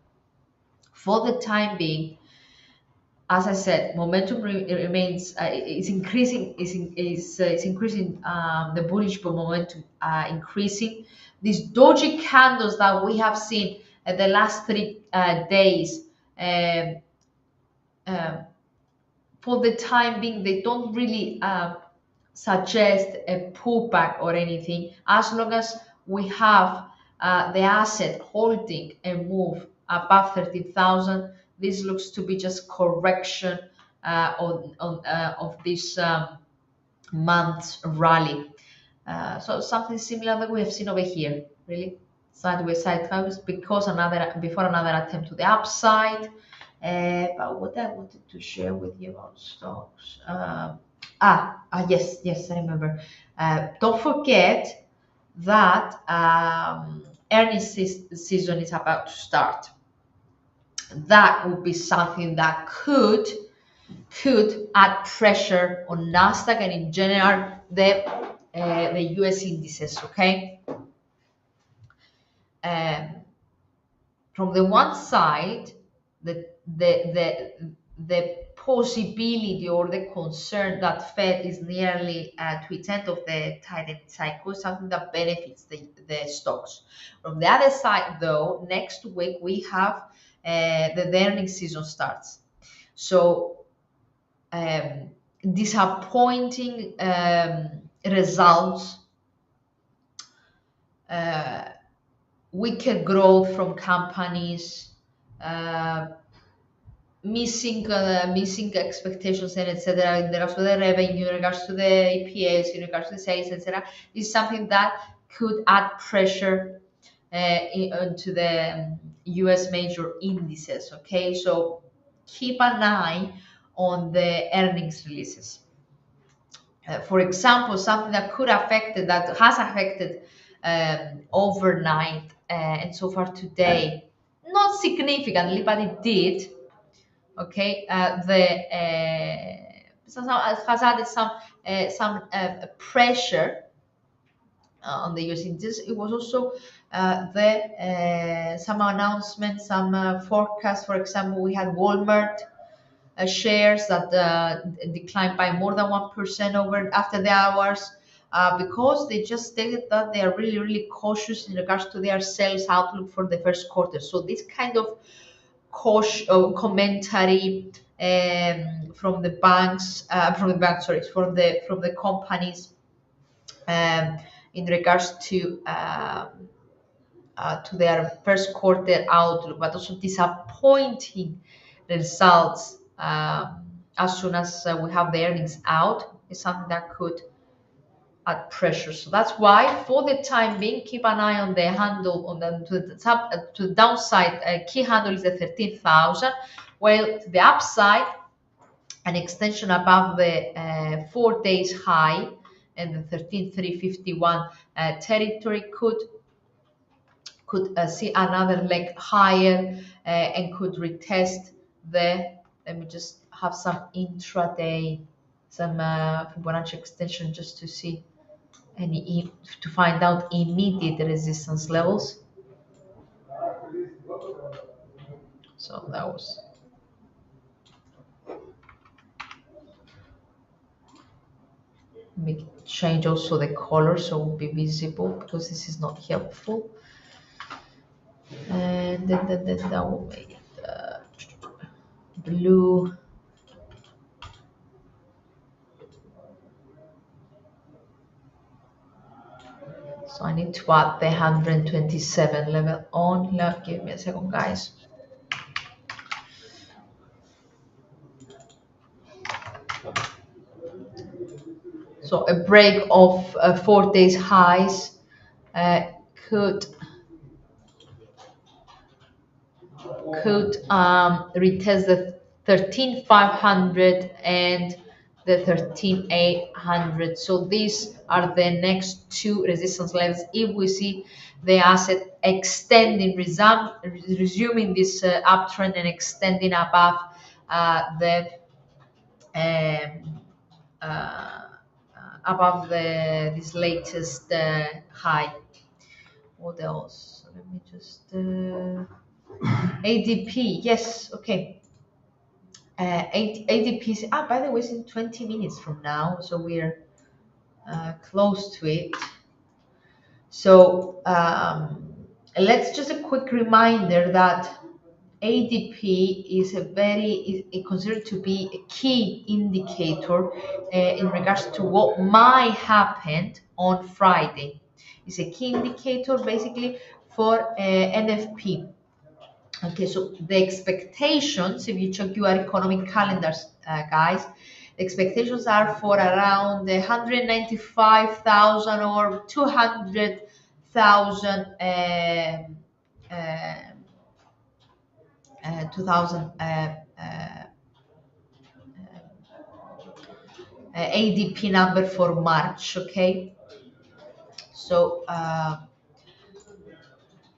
For the time being, as I said, momentum remains is increasing. Is increasing. The bullish momentum increasing. These doji candles that we have seen the last 3 days. Um, um, for the time being, they don't really suggest a pullback or anything, as long as we have the asset holding a move above 30,000. This looks to be just correction of this month's rally. So something similar that we have seen over here, really sideways, sideways, because before another attempt to the upside. But what I wanted to share with you about stocks. Yes, I remember. Don't forget that earnings season is about to start. That would be something that could add pressure on Nasdaq and in general the US indices. Okay, um, from the one side, the the the the possibility or the concern that Fed is nearly to its end of the tightening cycle is something that benefits the stocks. From the other side, though, next week we have the earnings season starts. So disappointing results, uh, weaker growth from companies, uh, missing expectations, and etc. In regards to the revenue, in regards to the EPS, in regards to the sales, etc. Is something that could add pressure into the US major indices. Okay, so keep an eye on the earnings releases. For example, something that has affected overnight and so far today, not significantly, but it did. Okay, has added some pressure on the US indices. It was also the some announcements, some forecasts. For example, we had Walmart shares that declined by more than 1% over after the hours, because they just stated that they are really cautious in regards to their sales outlook for the first quarter. So this kind of commentary from the companies um, in regards to their first quarter outlook, but also disappointing results as soon as we have the earnings out, is something that could add pressure. So that's why, for the time being, keep an eye on the handle on the to the downside. Key handle is the 13,000, while to the upside, an extension above the 4 days high and the 13,351 territory could see another leg higher and could retest the, let me just have some intraday, some Fibonacci extension, just to see to find out immediate resistance levels. So that was, make change also the color so it will be visible, because this is not helpful. And then that will make it blue. So I need to add the 127 level on. Give me a second, guys. So a break of 4 days highs uh, could retest the 13,500 and the 13,800. So these are the next two resistance levels. If we see the asset extending, resuming this uptrend and extending above the um, uh, above this latest high. What else? Let me just ADP. Yes, okay. ADP. Ah, by the way, it's in 20 minutes from now, so we're close to it. So let's just a quick reminder that ADP is is considered to be a key indicator in regards to what might happen on Friday. It's a key indicator basically for NFP. Okay, so the expectations, if you check your economic calendars, guys, the expectations are for around 195,000 or 200,000 2000 ADP number for March. Okay, so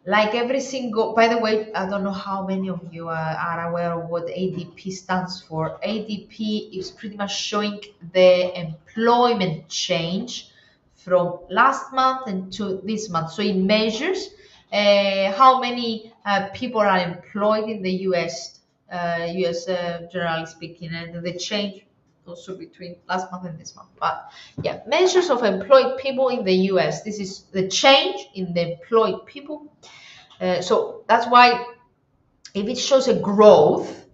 like every single, by the way, I don't know how many of you are aware of what ADP stands for. ADP is pretty much showing the employment change from last month into this month. So it measures how many people are employed in the US, generally speaking, and the change also between last month and this month. But yeah, measures of employed people in the US. This is the change in the employed people. So that's why if it shows a growth,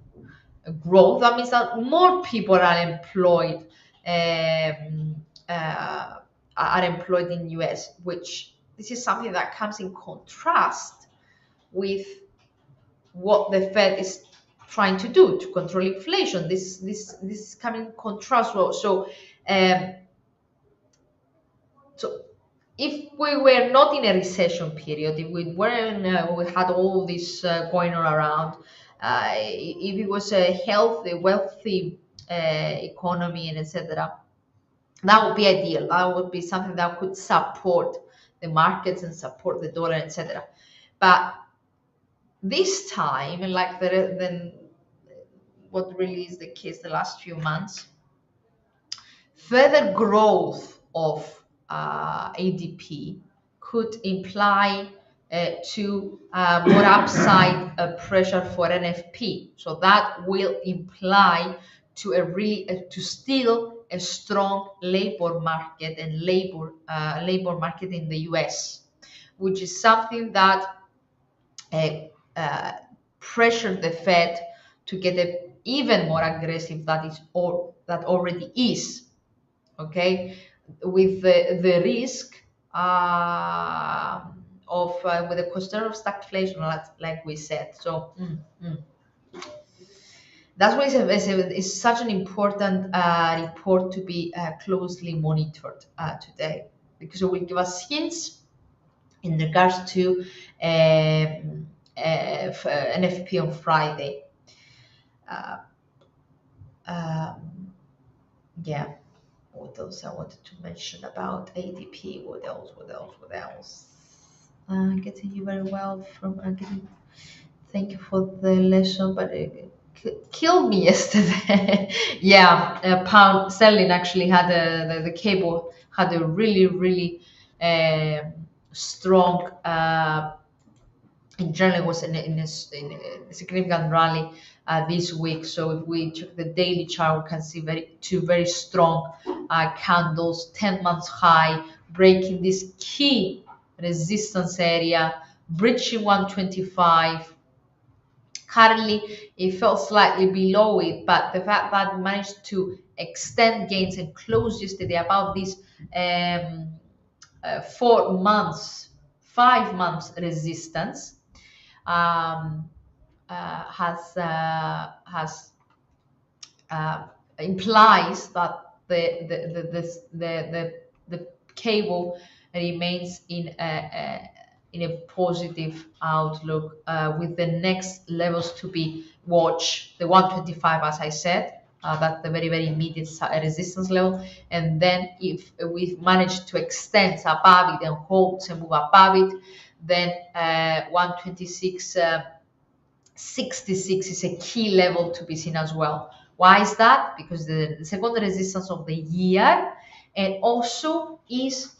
that means that more people are employed, um, are employed in US, which this is something that comes in contrast with what the Fed is trying to do to control inflation. This is coming in contrast. Um, so if we were not in a recession period, if we weren't, we had all this going on around, if it was a healthy, wealthy economy and etc., that would be ideal. That would be something that could support the markets and support the dollar, etc. But this time, like then what really is the case the last few months, further growth of ADP could imply to more upside pressure for NFP. So that will imply to a really to still a strong labor market and labor market in the US, which is something that uh, uh, pressured the Fed to get even more aggressive that already is. Okay, with the risk of with the concern of stagflation, like we said. So that's why it's such an important report to be closely monitored today, because it will give us hints in regards to NFP on Friday. Uh, um, yeah. What else I wanted to mention about ADP? What else? What else? What else? Getting you very well from getting. Thank you for the lesson, but it killed me yesterday. Yeah, pound sterling actually had the cable had a really strong. In general, was in a significant rally this week. So if we check the daily chart, we can see two very strong candles, 10 months high, breaking this key resistance area, breaching 125. Currently, it fell slightly below it, but the fact that it managed to extend gains and close yesterday above this 4 months, 5 months resistance um, has implies that the cable remains in a positive outlook with the next levels to be watched, the 125, as I said, That's the very, very immediate resistance level. And then if we manage to extend above it and hold and move above it, then 126. 66 is a key level to be seen as well. Why is that? Because the second resistance of the year, and also is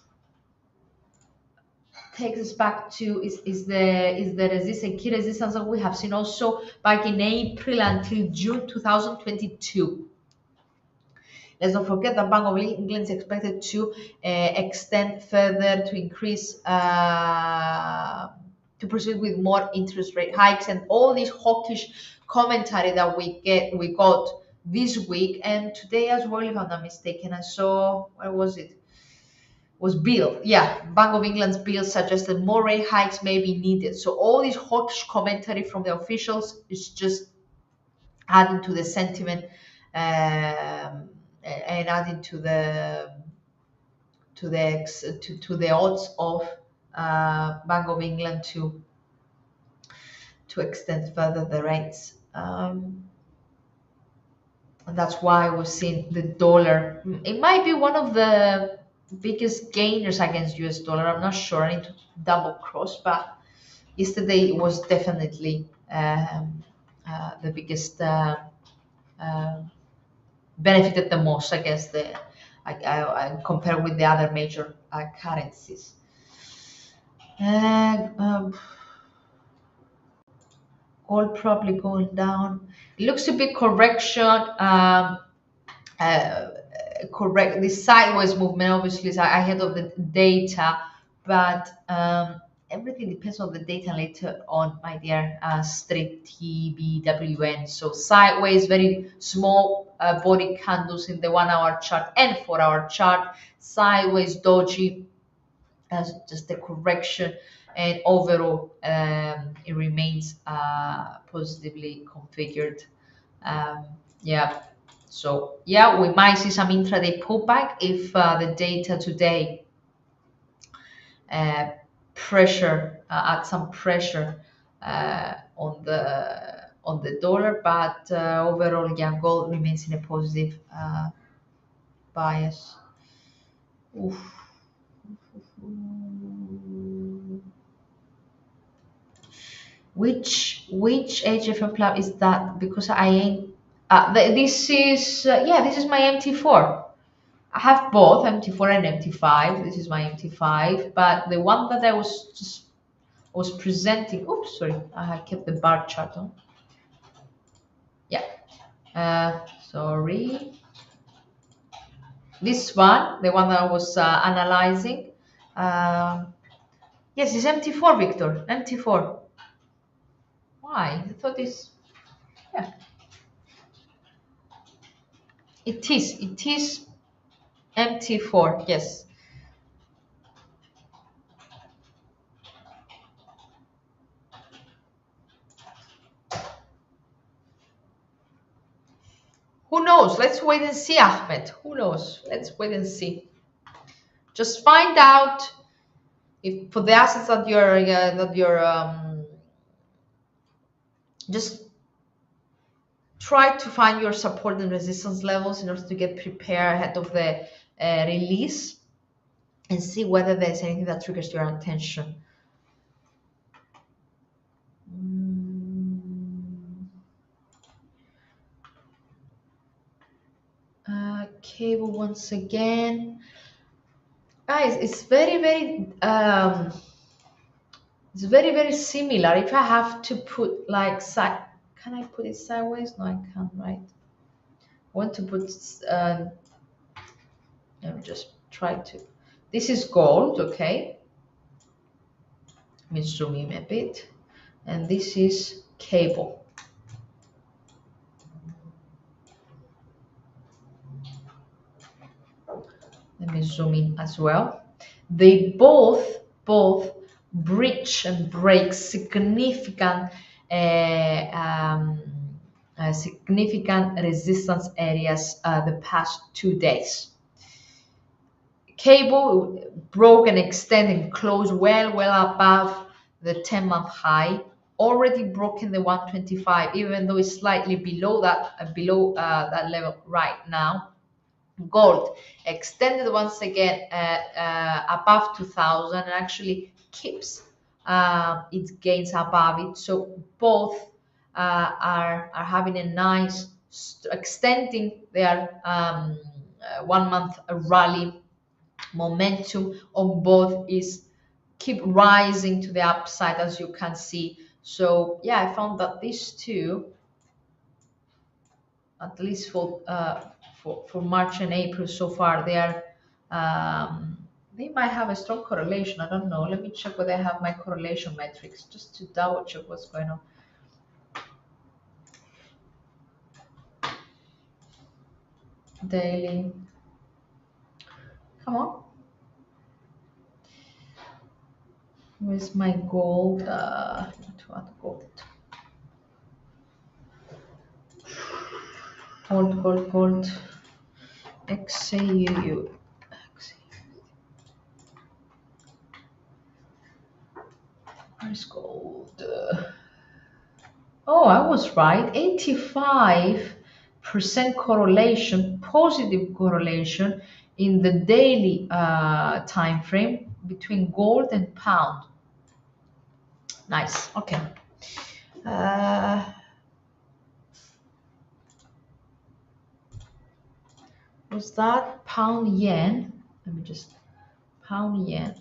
takes us back to is the resistance, key resistance that we have seen also back in April until June 2022. Let's not forget that Bank of England is expected to extend further, to increase, to proceed with more interest rate hikes, and all this hawkish commentary that we got this week and today as well, if I'm not mistaken. I saw, where was it? Was bill, yeah, Bank of England's bill suggested more rate hikes may be needed. So all this hawkish commentary from the officials is just adding to the sentiment, and adding to the odds of Bank of England to extend further the rates. And that's why we've seen the dollar. It might be one of the biggest gainers against US dollar. I'm not sure. I need to double cross, but yesterday it was definitely the biggest, benefited the most against I compare with the other major currencies. Gold probably going down. It looks to be correction. Correct. The sideways movement obviously is ahead of the data, but everything depends on the data later on, my dear straight TBWN. So sideways, very small body candles in the 1 hour chart and 4 hour chart. Sideways doji as just a correction, and overall it remains positively configured. Yeah. So yeah, we might see some intraday pullback if the data today pressure add some pressure on the dollar, but overall, yeah, gold remains in a positive bias. Oof. Which HFM club is that? Because I ain't. This is this is my MT4. I have both MT4 and MT5. This is my MT5, but the one that I was presenting. Oops, sorry, I had kept the bar chart on. Yeah, sorry. This one, the one that I was analyzing. Yes, it's MT4, Victor. MT4. Why? I thought it's, yeah. It is MT4, yes. Who knows? Let's wait and see, Ahmed. Who knows? Let's wait and see. Just find out if for the assets that you're just try to find your support and resistance levels in order to get prepared ahead of the release, and see whether there's anything that triggers your attention. Cable once again, guys. It's very very similar. If I have to put like side, can I put it sideways? No, I can't. Right. I want to put. Let me just try to. This is gold, okay. Let me zoom in a bit, and this is cable. Let me zoom in as well. They both breach and break significant significant resistance areas the past 2 days. Cable broke and extended and closed well above the 10-month high. already broken the 125, even though it's slightly below that that level right now. Gold extended once again above 2000 and actually keeps its gains above it. So both are having a nice extending their 1 month rally. Momentum on both is keep rising to the upside, as you can see. So yeah, I found that these two, at least for March and April so far, they might have a strong correlation. I don't know. Let me check whether I have my correlation metrics just to double check what's going on. Daily. Come on. Where's my gold? To add gold. Gold. XAUU. Where's gold? Oh, I was right. 85% correlation, positive correlation in the daily time frame between gold and pound. Nice. Okay. Uh, was that pound yen? Let me just pound yen.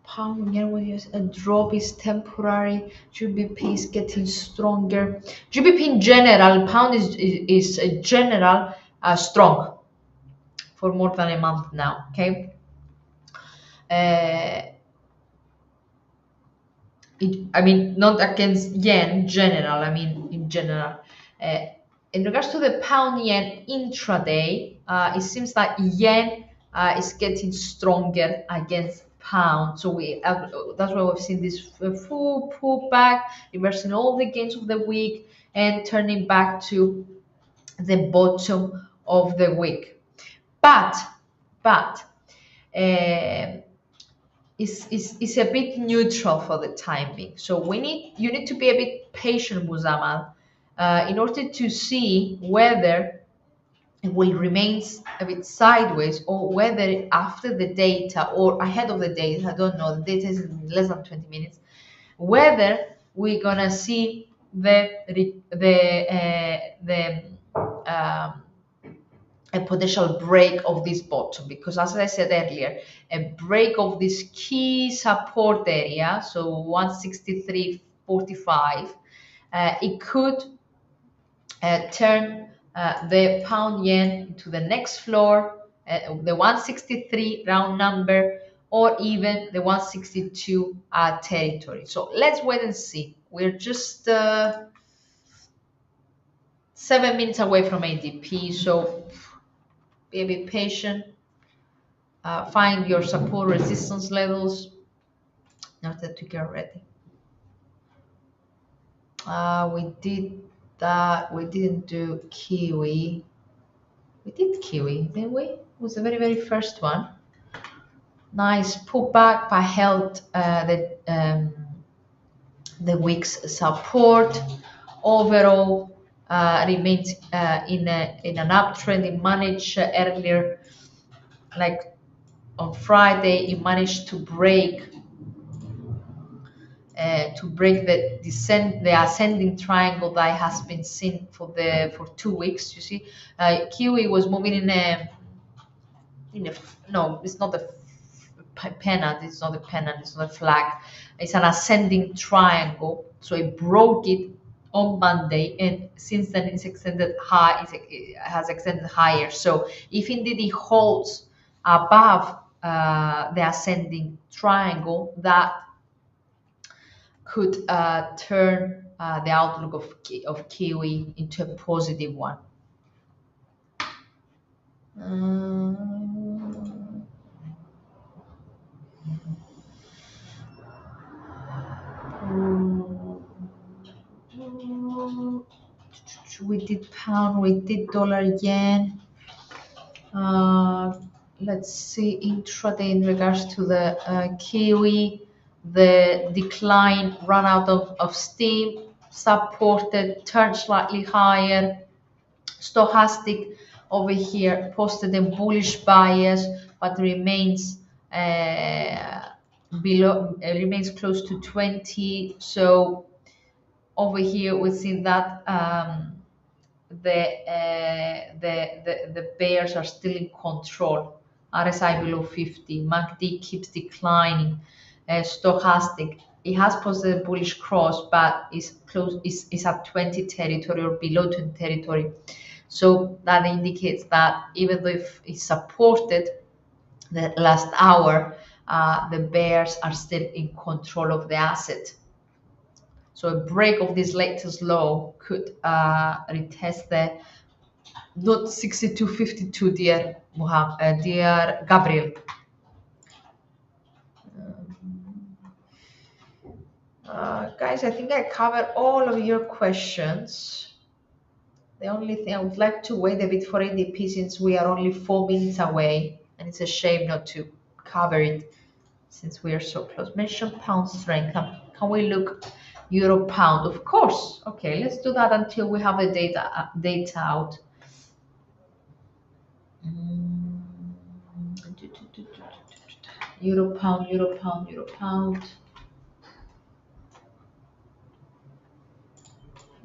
Pound yen was a drop is temporary. GBP is getting stronger. GBP in general, pound is a general strong for more than a month now. Okay. Uh, I mean, not against yen general. I mean, in general. Uh, in regards to the pound yen intraday, it seems like yen is getting stronger against pound. So that's why we've seen this full pullback, reversing all the gains of the week and turning back to the bottom of the week. But uh, is a bit neutral for the time being. So you need to be a bit patient, Muzamal, in order to see whether it will remain a bit sideways or whether after the data or ahead of the data, I don't know, the data is in less than 20 minutes, whether we're gonna see the a potential break of this bottom, because as I said earlier, a break of this key support area, so 163.45, it could turn the pound yen to the next floor, the 163 round number, or even the 162 territory. So let's wait and see. We're just 7 minutes away from ADP, so be a bit patient. Find your support resistance levels in order to get ready. We did that. We didn't do Kiwi. We did Kiwi, didn't we? It was the very, very first one. Nice pullback, but held the week's support. Overall, remains in an uptrend. It managed earlier, like on Friday, it managed to break the ascending triangle that has been seen for 2 weeks. You see, Kiwi was moving no, it's not a pennant. It's not a pennant. It's not a flag. It's an ascending triangle. So it broke it on Monday, and since then it's extended high. It has extended higher. So if indeed it holds above the ascending triangle, that could turn the outlook of Kiwi into a positive one. We did pound, we did dollar yen. let's see intraday in regards to the Kiwi, the decline run out of steam, supported, turned slightly higher. Stochastic over here posted a bullish bias, but remains below, remains close to 20. So over here we see that the bears are still in control. RSI below 50. MACD keeps declining. Stochastic, it has posted a bullish cross, but is close, is at 20 territory or below 20 territory. So that indicates that even though if it's supported the last hour, the bears are still in control of the asset. So a break of this latest low could retest the not 62.52, dear dear Gabriel. Guys, I think I covered all of your questions. The only thing I would like to wait a bit for ADP since we are only 4 minutes away, and it's a shame not to cover it since we are so close. Mention pound strength. Can we look euro pound? Of course. Okay, let's do that until we have the data out. Euro pound, euro pound, euro pound.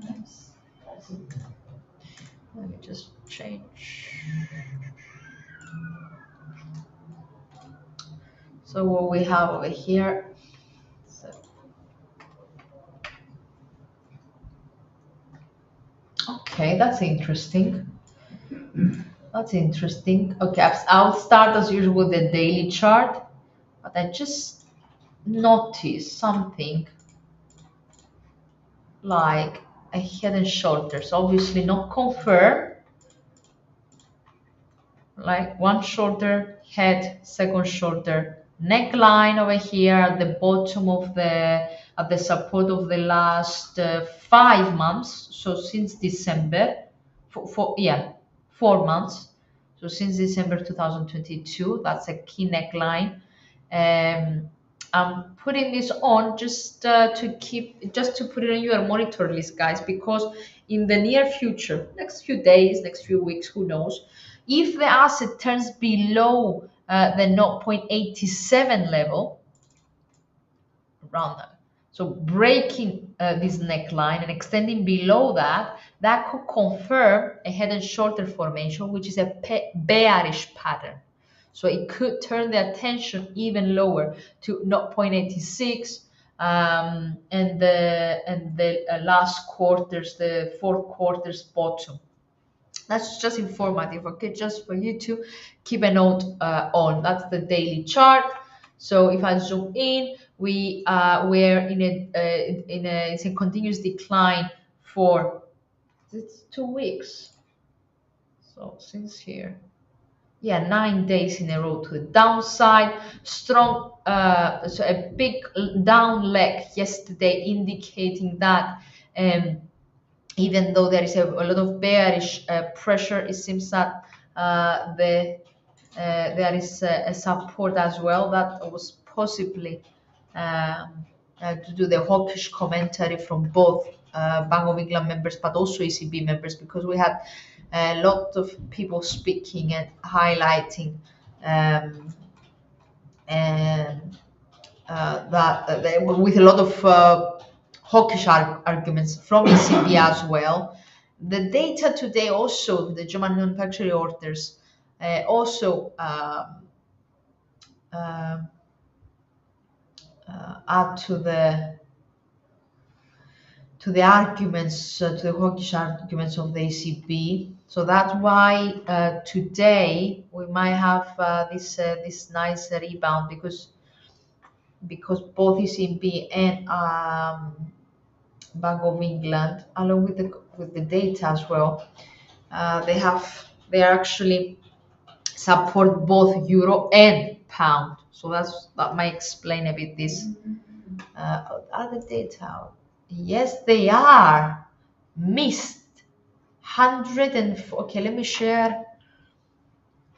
Nice. Let me just change. So what we have over here. So, okay, that's interesting. That's interesting. Okay, I'll start as usual with the daily chart, but I just noticed something like a head and shoulders. Obviously not confirmed, like one shoulder, head, second shoulder, neckline over here at the bottom of the at the support of the last 5 months. So since December, yeah, 4 months. So since December 2022, that's a key neckline. I'm putting this on just to put it on your monitor list, guys, because in the near future, next few days, next few weeks, who knows, if the asset turns below the 0.87 level, around that, so breaking this neckline and extending below that, that could confirm a head and shoulder formation, which is a bearish pattern. So it could turn the attention even lower to 0.86 and the last quarters, the fourth quarter's bottom. That's just informative, okay? Just for you to keep a note on. That's the daily chart. So if I zoom in, we're it's a continuous decline for it's 2 weeks. So since here, yeah, 9 days in a row to the downside. Strong, so a big down leg yesterday, indicating that even though there is a lot of bearish pressure, it seems that there is a support as well that was possibly to do the hawkish commentary from both Bank of England members, but also ECB members, because we had a lot of people speaking and highlighting and with a lot of hawkish arguments from ECB as well. The data today also, the German manufacturing orders, also add to the arguments, to the hawkish arguments of the ECB. So that's why today we might have this nice rebound because both ECB and Bank of England, along with the data as well, they actually support both euro and pound. So that might explain a bit this. Are the data out? Yes, they are. Missed 100 and okay. Let me share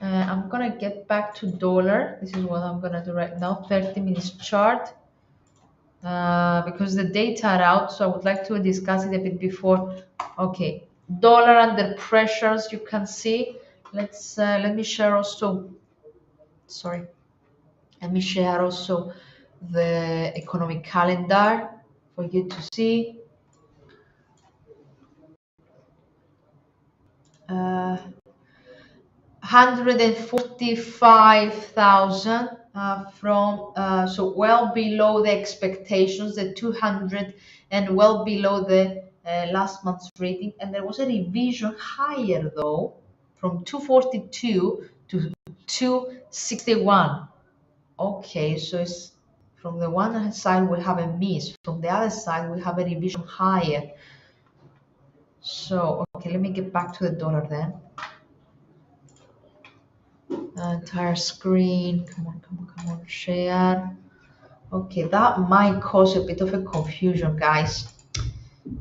I'm gonna get back to dollar. This is what I'm gonna do right now. 30 minutes chart. Because the data are out, so I would like to discuss it a bit before. Okay, dollar under pressures, you can see. Let me share also. Sorry, let me share also the economic calendar for you to see. 145,000 from so well below the expectations, the 200, and well below the last month's rating. And there was a revision higher though, from 242 to 261. Okay, so it's from the one side we have a miss, from the other side we have a revision higher. So okay, let me get back to the dollar then. Entire screen, come on, share. Okay, that might cause a bit of a confusion, guys.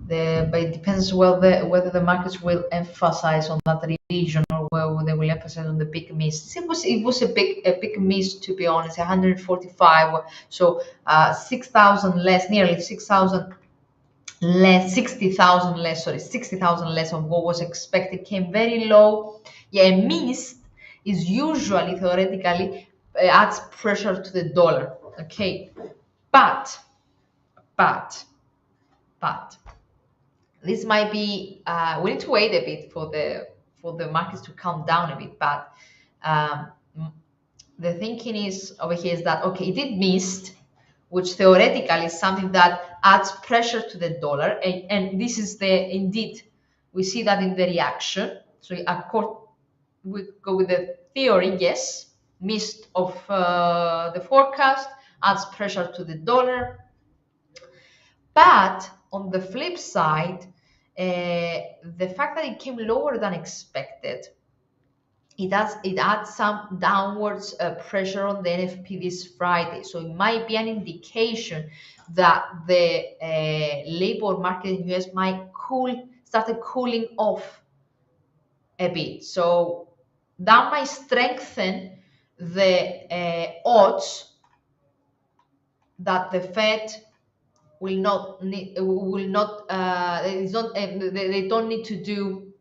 But it depends whether the markets will emphasize on that revision or whether they will emphasize on the big miss. It was a big miss, to be honest. 145, so 6,000 less, nearly 6,000 less, 60,000 less, sorry, 60,000 less of what was expected, came very low. Yeah, a miss is usually theoretically adds pressure to the dollar. Okay, but, but, but this might be, we need to wait a bit for the markets to calm down a bit. But um, the thinking is over here is that okay, it did missed, which theoretically is something that adds pressure to the dollar, and this is the indeed we see that in the reaction. So we go with the theory, yes, missed of the forecast adds pressure to the dollar. But on the flip side, the fact that it came lower than expected, it adds some downwards pressure on the NFP this Friday. So it might be an indication that the labor market in US might started cooling off a bit. So that might strengthen the odds that the Fed will not need, will not it's not they don't need to do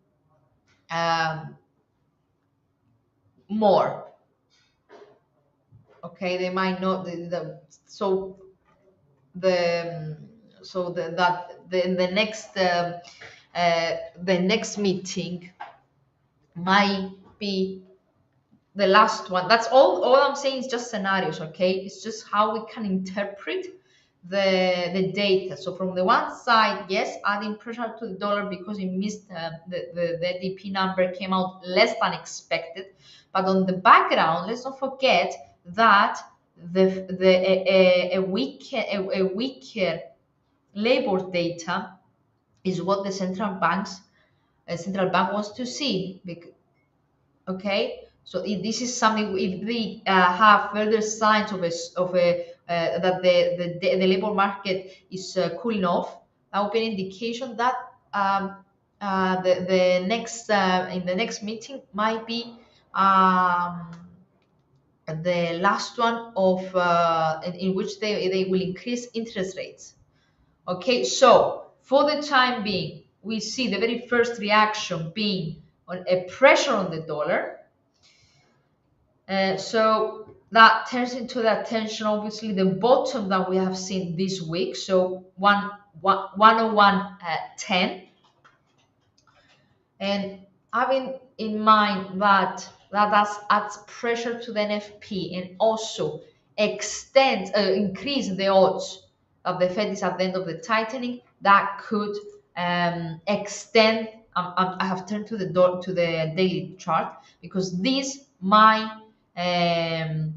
um, more. Okay, they might not so the so the, that the next meeting might be the last one. That's all I'm saying is just scenarios. Okay, it's just how we can interpret the data. So from the one side, yes, adding pressure to the dollar because it missed the ADP number came out less than expected. But on the background, let's not forget that a weaker labor data is what the central bank wants to see. Okay, so if this is something, if we have further signs of a that the labor market is cooling off, that would be an indication that the next in the next meeting might be um, the last one of in which they will increase interest rates. Okay, so for the time being, we see the very first reaction being on a pressure on the dollar. So that turns into the attention, obviously, the bottom that we have seen this week. So 101.10, and having in mind that adds pressure to the NFP and also increase the odds of the Fed is at the end of the tightening, that could extend. I have turned to the daily chart because this um,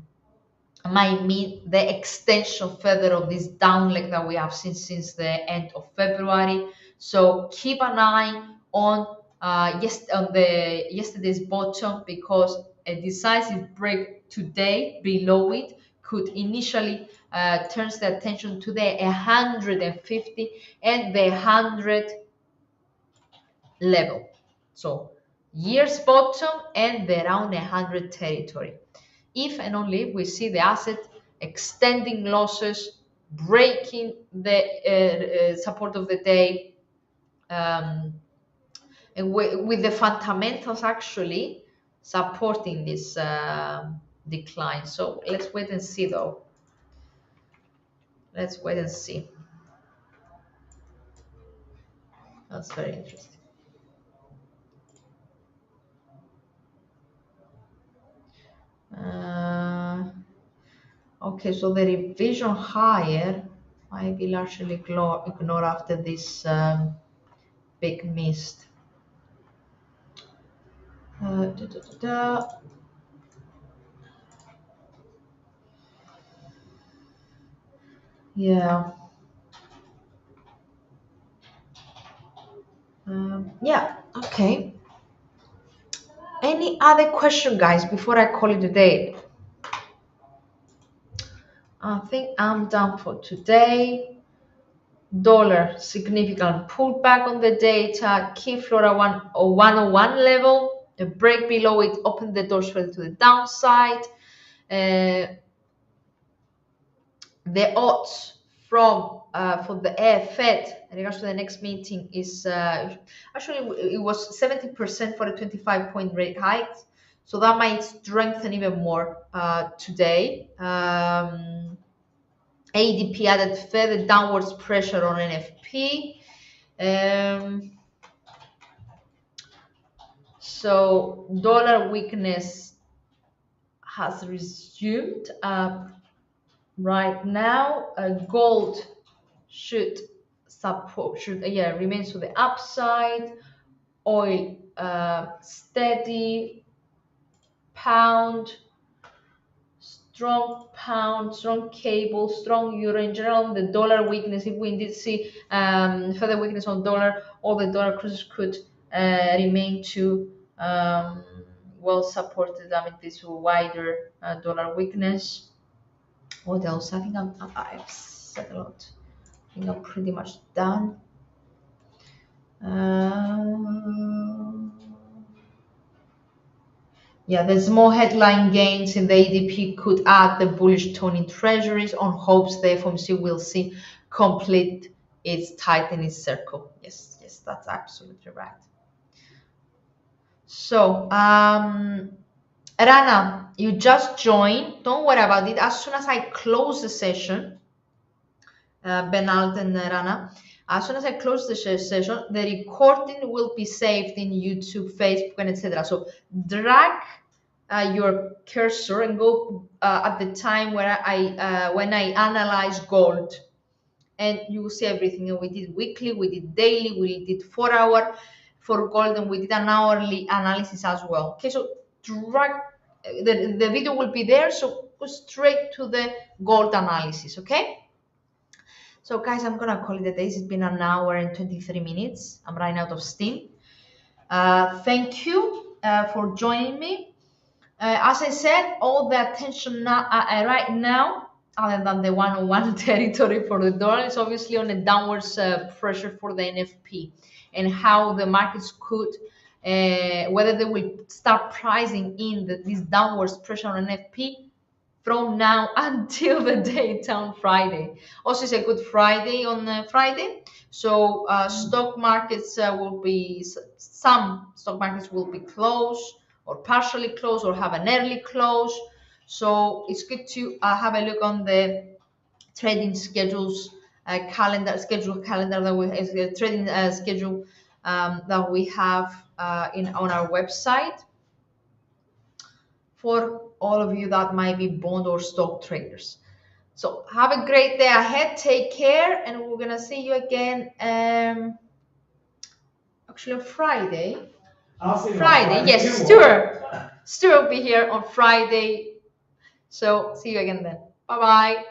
might mean the extension further of this down leg that we have seen since the end of February. So keep an eye on yesterday's bottom, because a decisive break today below it could initially turns the attention to the 150 and the 100 level. So year's bottom and the around 100 territory. If and only if we see the asset extending losses, breaking the support of the day, um, and with the fundamentals actually supporting this decline. So let's wait and see though. Let's wait and see. That's very interesting. Okay, so the revision higher might be largely ignored after this big mist. Da, da, da, da. Yeah. Yeah, okay. Any other question, guys, before I call it a day? I think I'm done for today. Dollar, significant pullback on the data. Key floor at 101 level. A break below it opened the doors further to the downside. The odds from for the Fed in regards to the next meeting is actually it was 70% for a 25-point rate hike, so that might strengthen even more today. ADP added further downwards pressure on NFP. So dollar weakness has resumed right now. Gold should remains to the upside. Oil steady. Pound, strong cable, strong euro. In general, the dollar weakness, if we indeed see further weakness on dollar, all the dollar cruises could remain to well supported amid this wider dollar weakness. What else? I think I've said a lot. I think I'm pretty much done. Yeah, the small headline gains in the ADP could add the bullish tone in treasuries on hopes the FOMC will see complete its tightening circle. Yes, that's absolutely right. So, Rana, you just joined. Don't worry about it. As soon as I close the session, Benalt and Rana, as soon as I close the session, the recording will be saved in YouTube, Facebook, and etc. So drag your cursor and go at the time where when I analyze gold, and you will see everything. And we did weekly, we did daily, we did 4 hour for gold, and we did an hourly analysis as well. Okay, so drag the video will be there, so go straight to the gold analysis. Okay. So guys, I'm gonna call it a day. It's been an hour and 23 minutes. I'm running out of steam. Thank you for joining me. As I said, all the attention now, right now, other than the 101 territory for the dollar, is obviously on a downwards pressure for the NFP, and how the markets could, whether they will start pricing in this downwards pressure on NFP from now until the date on Friday. Also, it's a Good Friday on Friday, so stock markets will be, some stock markets will be closed or partially closed or have an early close. So it's good to have a look on the trading schedules calendar that we trading schedule that we have on our website, for all of you that might be bond or stock traders. So have a great day ahead. Take care, and we're gonna see you again. Actually, on Friday. Friday, yes, Stuart will be here on Friday. So see you again then. Bye bye.